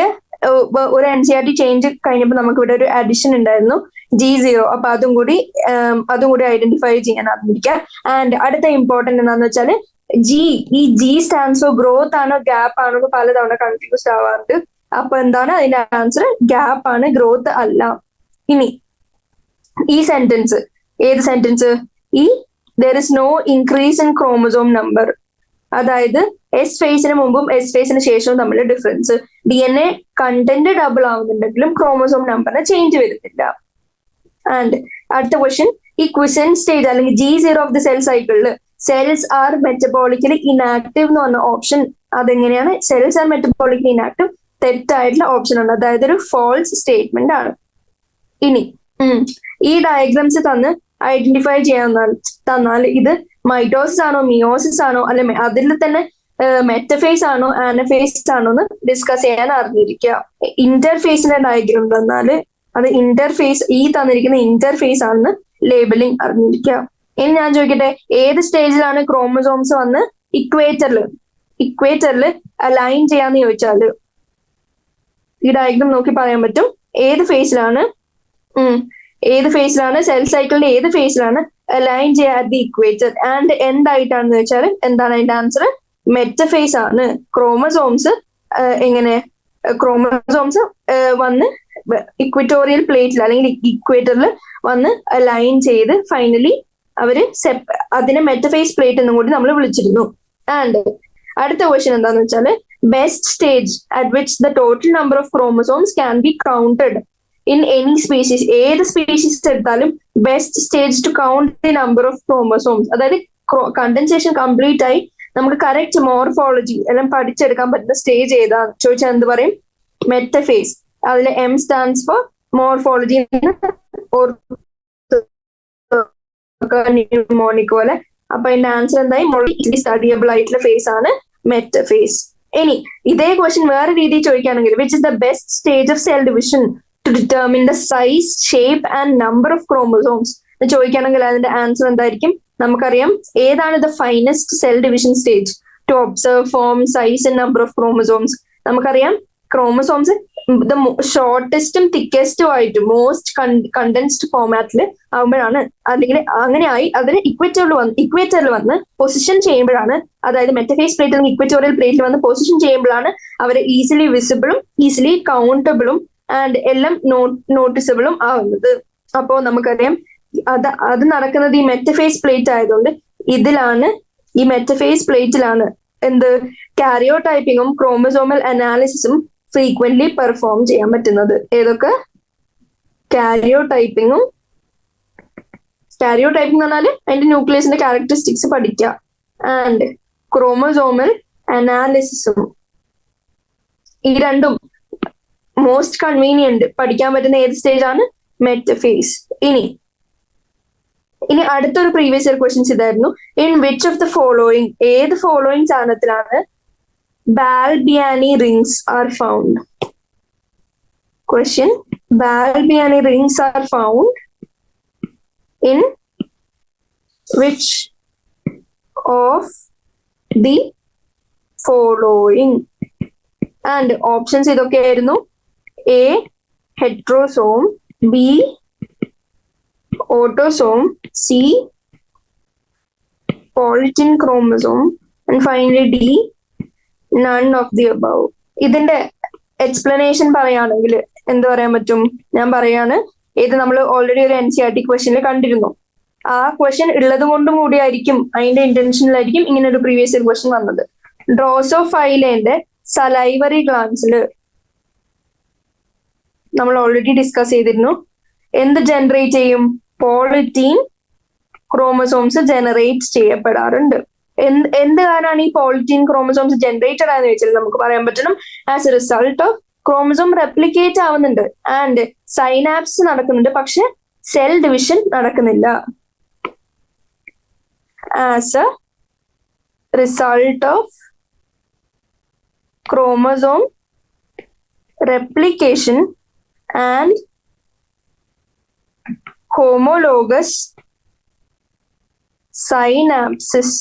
S1: ഒരു NCERT ചേഞ്ച് കഴിഞ്ഞപ്പോൾ നമുക്ക് ഇവിടെ ഒരു അഡിഷൻ ഉണ്ടായിരുന്നു G0. അപ്പൊ അതും കൂടി ഐഡന്റിഫൈ ചെയ്യാൻ അറിഞ്ഞിരിക്കുക. ആൻഡ് അടുത്ത ഇമ്പോർട്ടന്റ് എന്താണെന്ന് വെച്ചാൽ ഈ G സ്റ്റാൻഡ്സ് ഫോർ ഗ്രോത്ത് ആണോ ഗ്യാപ്പ് ആണോ എന്ന് പലതവണ കൺഫ്യൂസ്ഡ് ആവാറുണ്ട്. അപ്പൊ എന്താണ് അതിന്റെ ആൻസർ? ഗ്യാപ്പ് ആണ്, ഗ്രോത്ത് അല്ല. ഇനി ഈ സെന്റൻസ് ഏത് sentence? there is no increase in chromosome number. അതായത് S ഫേസിന് മുമ്പും S ഫേസിന് ശേഷവും തമ്മിലുള്ള ഡിഫറൻസ്. DNA കണ്ടന്റ് ഡബിൾ ആവുന്നുണ്ടെങ്കിലും ക്രോമോസോം നമ്പറിന് ചേഞ്ച് വരുന്നില്ല. ആൻഡ് അടുത്ത ക്വസ്റ്റ്യൻ, ഈ ക്വിസന്റ് സ്റ്റേജ് അല്ലെങ്കിൽ G0 ഓഫ് ദി സെൽ സൈക്കിളിൽ സെൽസ് ആർ മെറ്റബോളിക്കലി ഇനാക്റ്റീവ് എന്ന് പറഞ്ഞ ഓപ്ഷൻ അതെങ്ങനെയാണ്? സെൽസ് ആർ മെറ്റബോളിക്കലി ഇനാക്റ്റീവ് തെറ്റായിട്ടുള്ള ഓപ്ഷൻ ആണ്, അതായത് ഒരു ഫോൾസ് സ്റ്റേറ്റ്മെന്റ് ആണ്. ഇനി ഈ ഡയഗ്രാംസ് തന്ന് ഐഡന്റിഫൈ ചെയ്യാൻ തന്നാൽ ഇത് മൈറ്റോസിസ് ആണോ മിയോസിസ് ആണോ അല്ലെ അതിൽ തന്നെ മെറ്റഫേസ് ആണോ ആനഫേസ് ആണോ എന്ന് ഡിസ്കസ് ചെയ്യാൻ അറിഞ്ഞിരിക്കുക. ഇന്റർഫേസിന്റെ ഡയഗ്രാം തന്നാല് അത് ഇന്റർഫേസ്, ഈ തന്നിരിക്കുന്ന ഇന്റർഫേസ് ആണെന്ന് ലേബലിംഗ് അറിഞ്ഞിരിക്കുക. ഇനി ഞാൻ ചോദിക്കട്ടെ, ഏത് സ്റ്റേജിലാണ് ക്രോമസോംസ് വന്ന് ഇക്വേറ്ററിൽ അലൈൻ ചെയ്യാന്ന് ചോദിച്ചാല് ഈ ഡയഗ്രാം നോക്കി പറയാൻ പറ്റും ഏത് ഫേസിലാണ് സെൽ സൈക്കിളിന്റെ ഏത് ഫേസിലാണ് അലൈൻ ചെയ്യാൻ ദി ഇക്വേറ്റർ. ആൻഡ് എന്തായിട്ടാണെന്ന് വെച്ചാൽ എന്താണ് അതിന്റെ ആൻസർ? മെറ്റഫേസ് ആണ്. ക്രോമസോംസ് വന്ന് ഇക്വറ്റോറിയൽ പ്ലേറ്റിൽ അല്ലെങ്കിൽ ഇക്വേറ്ററിൽ വന്ന് അലൈൻ ചെയ്ത് ഫൈനലി അതിനെ മെറ്റഫേസ് പ്ലേറ്റ് എന്നും കൂടി നമ്മൾ വിളിച്ചിരുന്നു. ആൻഡ് അടുത്ത ക്വസ്റ്റ്യൻ എന്താന്ന് വെച്ചാൽ best stage at which the total number of chromosomes can be counted in any species. ഏത് സ്പീഷീസ് എടുത്താലും best stage two count the number of chromosomes, അതായത് കണ്ടൻസേഷൻ കംപ്ലീറ്റ് ആയി നമുക്ക് കറക്റ്റ് മോർഫോളജി എല്ലാം പഠിച്ചെടുക്കാൻ പറ്റുന്ന സ്റ്റേജ് ഏതാന്ന് ചോദിച്ചാൽ എന്ത് പറയും? മെറ്റഫേസ്. അതിൽ M stands for morphology, mnemonic പോലെ. അപ്പൊ അതിന്റെ ആൻസർ എന്തായി? സ്റ്റഡിയബിൾ ആയിട്ടുള്ള ഫേസ് ആണ് മെറ്റഫേസ്. ഇനി ഇതേ ക്വസ്റ്റ്യൻ വേറെ രീതിയിൽ ചോദിക്കുകയാണെങ്കിൽ which is the best stage of cell division to determine the size, shape and number of chromosomes ചോദിക്കുകയാണെങ്കിൽ അതിന്റെ ആൻസർ എന്തായിരിക്കും? നമുക്കറിയാം ഏതാണ് the finest cell division stage to observe form, size and number of chromosomes. നമുക്കറിയാം chromosomes the ഷോർട്ടസ്റ്റും തിക്കസ്റ്റും ആയിട്ട് most condensed ഫോമാറ്റിൽ ആകുമ്പോഴാണ്, അല്ലെങ്കിൽ അങ്ങനെയായി അതിന് ഇക്വേറ്ററിൽ വന്ന് പൊസിഷൻ ചെയ്യുമ്പോഴാണ്, അതായത് മെറ്റഫേസ് പ്ലേറ്റ് അല്ലെങ്കിൽ ഇക്വറ്റോറിയൽ പ്ലേറ്റിൽ വന്ന് പൊസിഷൻ ചെയ്യുമ്പോഴാണ് അവർ ഈസിലി വിസിബിളും ഈസിലി കൗണ്ടബിളും ആൻഡ് എല്ലാം നോട്ടീസബിളും ആവുന്നത്. അപ്പോ നമുക്കറിയാം അത് നടക്കുന്നത് ഈ മെറ്റഫേസ് പ്ലേറ്റ് ആയതുകൊണ്ട് ഈ മെറ്റഫേസ് പ്ലേറ്റിലാണ് എന്ത് കാരിയോടൈപ്പിങ്ങും ക്രോമസോമൽ അനാലിസിസും ഫ്രീക്വന്റ്ലി പെർഫോം ചെയ്യാൻ പറ്റുന്നത്. ഏതൊക്കെ? കാരിയോടൈപ്പിംഗ് എന്ന് പറഞ്ഞാല് അതിന്റെ ന്യൂക്ലിയസിന്റെ ക്യാരക്ടറിസ്റ്റിക്സ് പഠിക്കുക. ആൻഡ് ക്രോമസോമൽ അനാലിസിസും, ഈ രണ്ടും മോസ്റ്റ് കൺവീനിയന്റ് പഠിക്കാൻ പറ്റുന്ന ഏത് സ്റ്റേജ് ആണ്? മെറ്റഫേസ്. ഇനി അടുത്തൊരു പ്രീവിയസ് ഇയർ ക്വസ്റ്റ്യൻസ് ഇതായിരുന്നു. In which of the following, ഏത് following സാധനത്തിലാണ് Balbiani rings are found? Question: Balbiani rings are found in which of the following. And options ഇതൊക്കെയായിരുന്നു: A heterosome, B autosome, C polytene chromosome, and finally D none of the above. ഇതിന്റെ explanation പറയുകയാണെങ്കിൽ എന്ത് പറയാൻ പറ്റും? ഞാൻ പറയാണ്, ഇത് നമ്മൾ ഓൾറെഡി ഒരു NCERT ക്വസ്റ്റ്യനിൽ കണ്ടിരുന്നു. ആ ക്വസ്റ്റ്യൻ ഉള്ളത് കൊണ്ടും കൂടിയായിരിക്കും, അതിന്റെ ഇന്റൻഷനിലായിരിക്കും ഇങ്ങനെ ഒരു പ്രീവിയസ് ഇയർ ക്വസ്റ്റ്യൻ വന്നത്. ഡ്രോസോഫൈലേന്റെ സലൈവറി ഗ്ലാൻസിൽ നമ്മൾ ഓൾറെഡി ഡിസ്കസ് ചെയ്തിരുന്നു. എന്ത് ജനറേറ്റ് ചെയ്യും? പോളിറ്റീൻ ക്രോമസോംസ് ജനറേറ്റ് ചെയ്യപ്പെടാറുണ്ട്. എന്ത് കാരണമാണ് ഈ പോളിറ്റീൻ ക്രോമസോംസ് ജനറേറ്റഡ് ആയെന്ന് വെച്ചാൽ നമുക്ക് പറയാൻ പറ്റണം, as A result of chromosome replicate ആവുന്നുണ്ട് ആൻഡ് സൈനാപ്സ് നടക്കുന്നുണ്ട്, പക്ഷെ സെൽ ഡിവിഷൻ നടക്കുന്നില്ല. As A result of chromosome replication and homologous synapses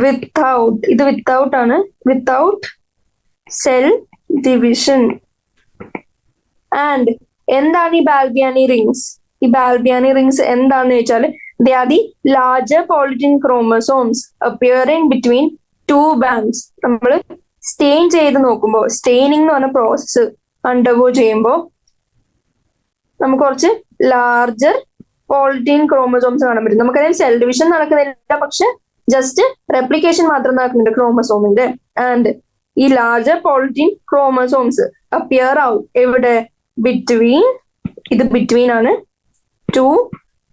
S1: without, ഇത് without ആണ്, without cell division. And എന്താണ് ഈ ബാൽബിയാനി റിങ്സ്? ഈ ബാൽബിയാനി റിങ്സ് എന്താണെന്ന് വെച്ചാൽ they are the larger polyethylene chromosomes appearing between two bands. നമ്മൾ സ്റ്റെയിൻ ചെയ്ത് നോക്കുമ്പോൾ, സ്റ്റെയിനിങ് എന്ന് പറഞ്ഞ പ്രോസസ്സ് അണ്ടർഗോ ചെയ്യുമ്പോൾ നമുക്ക് കുറച്ച് ലാർജർ പോളിറ്റീൻ ക്രോമസോംസ് കാണാൻ പറ്റും. നമുക്കതിൽ സെൽ ഡിവിഷൻ നടക്കുന്നില്ല, പക്ഷെ ജസ്റ്റ് റെപ്ലിക്കേഷൻ മാത്രം നടക്കുന്നുണ്ട് ക്രോമസോമിന്റെ. ആൻഡ് ഈ ലാർജർ പോളിറ്റീൻ ക്രോമസോംസ് അപ്പിയർ ആവും എവിടെ? ബിറ്റ്വീൻ, ഇത് ബിറ്റ്വീൻ ആണ്, ടു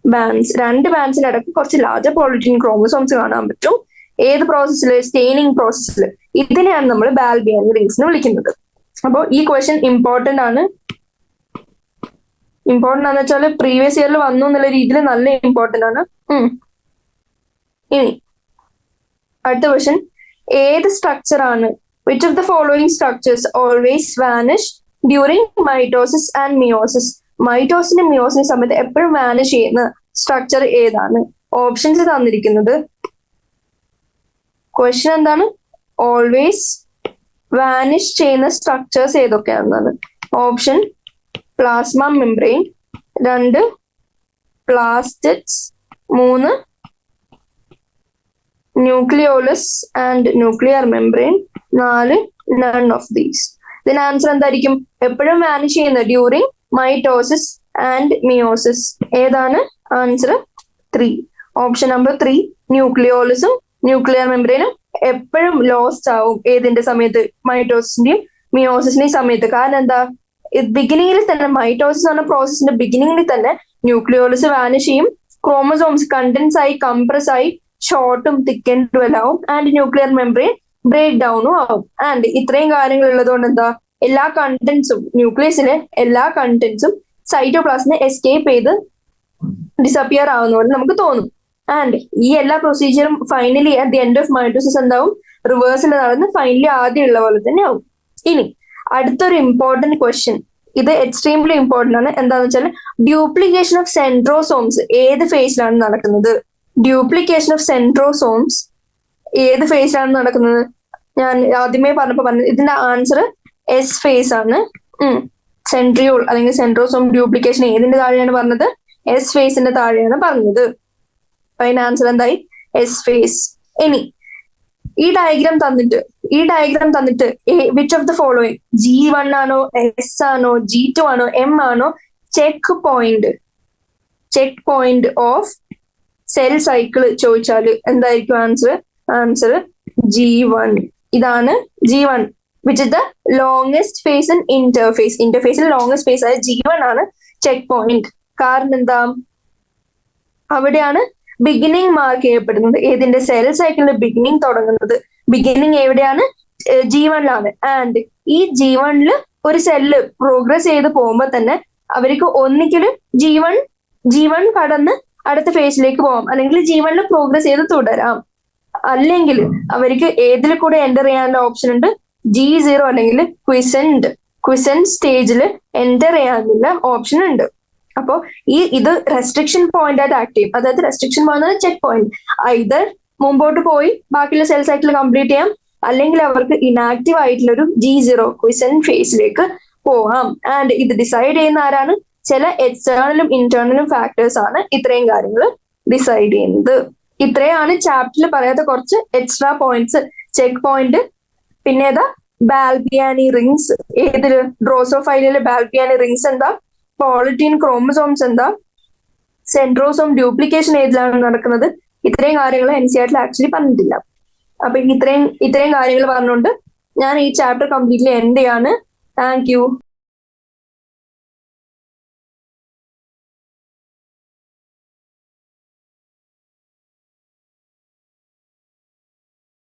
S1: ബാൻഡ്സ്, രണ്ട് ബാൻഡ്സിനിടയ്ക്ക് കുറച്ച് ലാർജർ പോളിറ്റീൻ ക്രോമസോംസ് കാണാൻ പറ്റും. ഏത് പ്രോസസ്സിൽ? സ്റ്റെയിനിങ് പ്രോസസ്സിൽ. ഇതിനെയാണ് നമ്മൾ ബാൽബിയാനി റിങ്സ് എന്ന് വിളിക്കുന്നത്. അപ്പോൾ ഈ ക്വസ്റ്റ്യൻ ഇമ്പോർട്ടന്റ് ആണ്. ഇമ്പോർട്ടന്റ് ആണെന്ന് വെച്ചാൽ പ്രീവിയസ് ഇയറിൽ വന്നു എന്നുള്ള രീതിയിൽ നല്ല ഇമ്പോർട്ടന്റ് ആണ്. ഇനി അടുത്ത ക്വസ്റ്റ്യൻ, ഏത് സ്ട്രക്ചർ ആണ് which of the following structures always vanish during mitosis and meiosis? മൈറ്റോസിനും മിയോസിനും സമയത്ത് എപ്പോഴും വാനിഷ് ചെയ്യുന്ന സ്ട്രക്ചർ ഏതാണ്? ഓപ്ഷൻസ് തന്നിരിക്കുന്നത്. ക്വസ്റ്റ്യൻ എന്താണ്? ഓൾവേസ് വാനിഷ് ചെയ്യുന്ന സ്ട്രക്ചേഴ്സ് ഏതൊക്കെയാണെന്നാണ്. Option plasma membrane, 2 plastids, 3 nucleolus and nuclear membrane, 4 none of these. ഇതിന് ആൻസർ എന്തായിരിക്കും? എപ്പോഴും വാനിഷ് ചെയ്യുന്നത് ഡ്യൂറിങ് മൈറ്റോസിസ് ആൻഡ് മിയോസിസ്. ഏതാണ് ആൻസർ? 3. ഓപ്ഷൻ നമ്പർ 3 ന്യൂക്ലിയോളസും ന്യൂക്ലിയർ മെംബ്രെയിനും എപ്പോഴും ലോസ്റ്റ് ആവും. ഏതിന്റെ സമയത്ത്? മൈറ്റോസിന്റെയും മിയോസിന്റെയും സമയത്ത്. കാരണം എന്താ? ബിഗിനിങ്ങിൽ തന്നെ, മൈറ്റോസിസ് എന്ന പ്രോസസ്സിന്റെ ബിഗിനിങ്ങിൽ തന്നെ ന്യൂക്ലിയോളസ് വാനിഷ് ചെയ്യും, ക്രോമസോംസ് കണ്ടൻസ് ആയി, കംപ്രസ് ആയി, ഷോർട്ടും തിക്കൻഡും എല്ലാം ആവും, ആൻഡ് ന്യൂക്ലിയർ മെംബ്രെയിൻ ബ്രേക്ക് ഡൗണും ആവും. ആൻഡ് ഇത്രയും കാര്യങ്ങൾ ഉള്ളതുകൊണ്ട് എന്താ, എല്ലാ കണ്ടന്റ്സും, ന്യൂക്ലിയസിലെ എല്ലാ കണ്ടന്റ്സും സൈറ്റോപ്ലാസ്മിനെ എസ്കേപ്പ് ചെയ്ത് ഡിസപ്പിയർ ആവുന്ന പോലെ നമുക്ക് തോന്നും. ആൻഡ് ഈ എല്ലാ പ്രൊസീജിയറും finally at the end of mitosis എന്താവും? റിവേഴ്സിൽ നടന്ന് ഫൈനലി ആദ്യം ഉള്ള പോലെ തന്നെ ആവും. ഇനി അടുത്തൊരു ഇമ്പോർട്ടന്റ് ക്വസ്റ്റ്യൻ, ഇത് എക്സ്ട്രീംലി ഇമ്പോർട്ടന്റ് ആണ്. എന്താണെന്ന് വെച്ചാൽ ഡ്യൂപ്ലിക്കേഷൻ ഓഫ് സെൻട്രോസോംസ് ഏത് ഫേസിലാണ് നടക്കുന്നത്? ഡ്യൂപ്ലിക്കേഷൻ ഓഫ് സെൻട്രോസോംസ് ഏത് ഫേസിലാണ് നടക്കുന്നത്? ഞാൻ ആദ്യമേ പറഞ്ഞത് ഇതിന്റെ ആൻസർ എസ് ഫേസ് ആണ്. സെൻട്രിയോൾ അല്ലെങ്കിൽ സെൻട്രോസോം ഡ്യൂപ്ലിക്കേഷൻ ഏതിന്റെ താഴെയാണ് പറഞ്ഞത്? എസ് ഫേസിന്റെ താഴെയാണ് പറഞ്ഞത്. അപ്പൊ അതിന്റെ ആൻസർ എന്തായി? S phase. ഇനി ഈ ഡയഗ്രാം തന്നിട്ട് which of the following, G1 ആണോ, എസ് ആണോ, G2 ആണോ, എം ആണോ check point of cell cycle ചോദിച്ചാൽ എന്തായിരിക്കും ആൻസർ? Answer G1. ഇതാണ് G1, which is the longest phase in interphase. ഇന്റർഫേസിൽ ലോങ്സ്റ്റ് ഫേസ് ആയ G1 ആണ് ചെക്ക് പോയിന്റ്. കാരണം എന്താ? അവിടെയാണ് ബിഗിനിങ് മാർക്ക് ചെയ്യപ്പെടുന്നത്. ഏതിന്റെ? സെൽ സൈക്കിളിന്റെ ബിഗിനിങ് തുടങ്ങുന്നത്. ബിഗിനിങ് എവിടെയാണ്? G1ലാണ്. ആൻഡ് ഈ G1ൽ ഒരു സെല്ല് പ്രോഗ്രസ് ചെയ്ത് പോകുമ്പോൾ തന്നെ അവർക്ക് ഒന്നിക്കലും G1 കടന്ന് അടുത്ത ഫേസിലേക്ക് പോകാം, അല്ലെങ്കിൽ G1ൽ പ്രോഗ്രസ് ചെയ്ത് തുടരാം. അല്ലെങ്കിൽ അവർക്ക് ഏതിൽ കൂടെ എൻ്റർ ചെയ്യാനുള്ള ഓപ്ഷൻ ഉണ്ട്? G0 അല്ലെങ്കിൽ ക്വിസന്റ് സ്റ്റേജിൽ എൻ്റർ ചെയ്യാനുള്ള ഓപ്ഷൻ ഉണ്ട്. അപ്പോൾ ഇത് റെസ്ട്രിക്ഷൻ പോയിന്റ് ആയിട്ട് ആക്ട് ചെയ്യും. അതായത് restriction point check point. Either മുമ്പോട്ട് പോയി ബാക്കിയുള്ള സെൽ സൈക്കിൾ കംപ്ലീറ്റ് ചെയ്യാം, അല്ലെങ്കിൽ അവർക്ക് ഇനാക്റ്റീവ് ആയിട്ടുള്ള ഒരു G0 ക്വിസന്റ് ഫേസിലേക്ക് പോകാം. ആൻഡ് ഇത് ഡിസൈഡ് ചെയ്യുന്ന ആരാണ്? ചില എക്സ്റ്റേണലും ഇന്റേണലും ഫാക്ടേഴ്സ് ആണ് ഇത്രയും കാര്യങ്ങൾ ഡിസൈഡ് ചെയ്യുന്നത്. ഇത്രയാണ് ചാപ്റ്ററിൽ പറയാത്ത കുറച്ച് എക്സ്ട്രാ പോയിന്റ്സ്. ചെക്ക് പോയിന്റ്, പിന്നെ ഏതാ ബാൽബിയാനി റിങ്സ്, ഏതില് ഡ്രോസോഫൈലിലെ ബാൽബിയാനി റിങ്സ് എന്താ, പോളിറ്റീൻ ക്രോമസോംസ് എന്താ, സെൻട്രോസോം ഡ്യൂപ്ലിക്കേഷൻ ഏതിലാണ് നടക്കുന്നത്, ഇത്രയും കാര്യങ്ങൾ NCERT ആക്ച്വലി പറഞ്ഞിട്ടില്ല. അപ്പൊ ഇത്രയും കാര്യങ്ങൾ പറഞ്ഞുകൊണ്ട് ഞാൻ ഈ ചാപ്റ്റർ കംപ്ലീറ്റ്ലി എൻഡ് ചെയ്യാണ്. Thank you.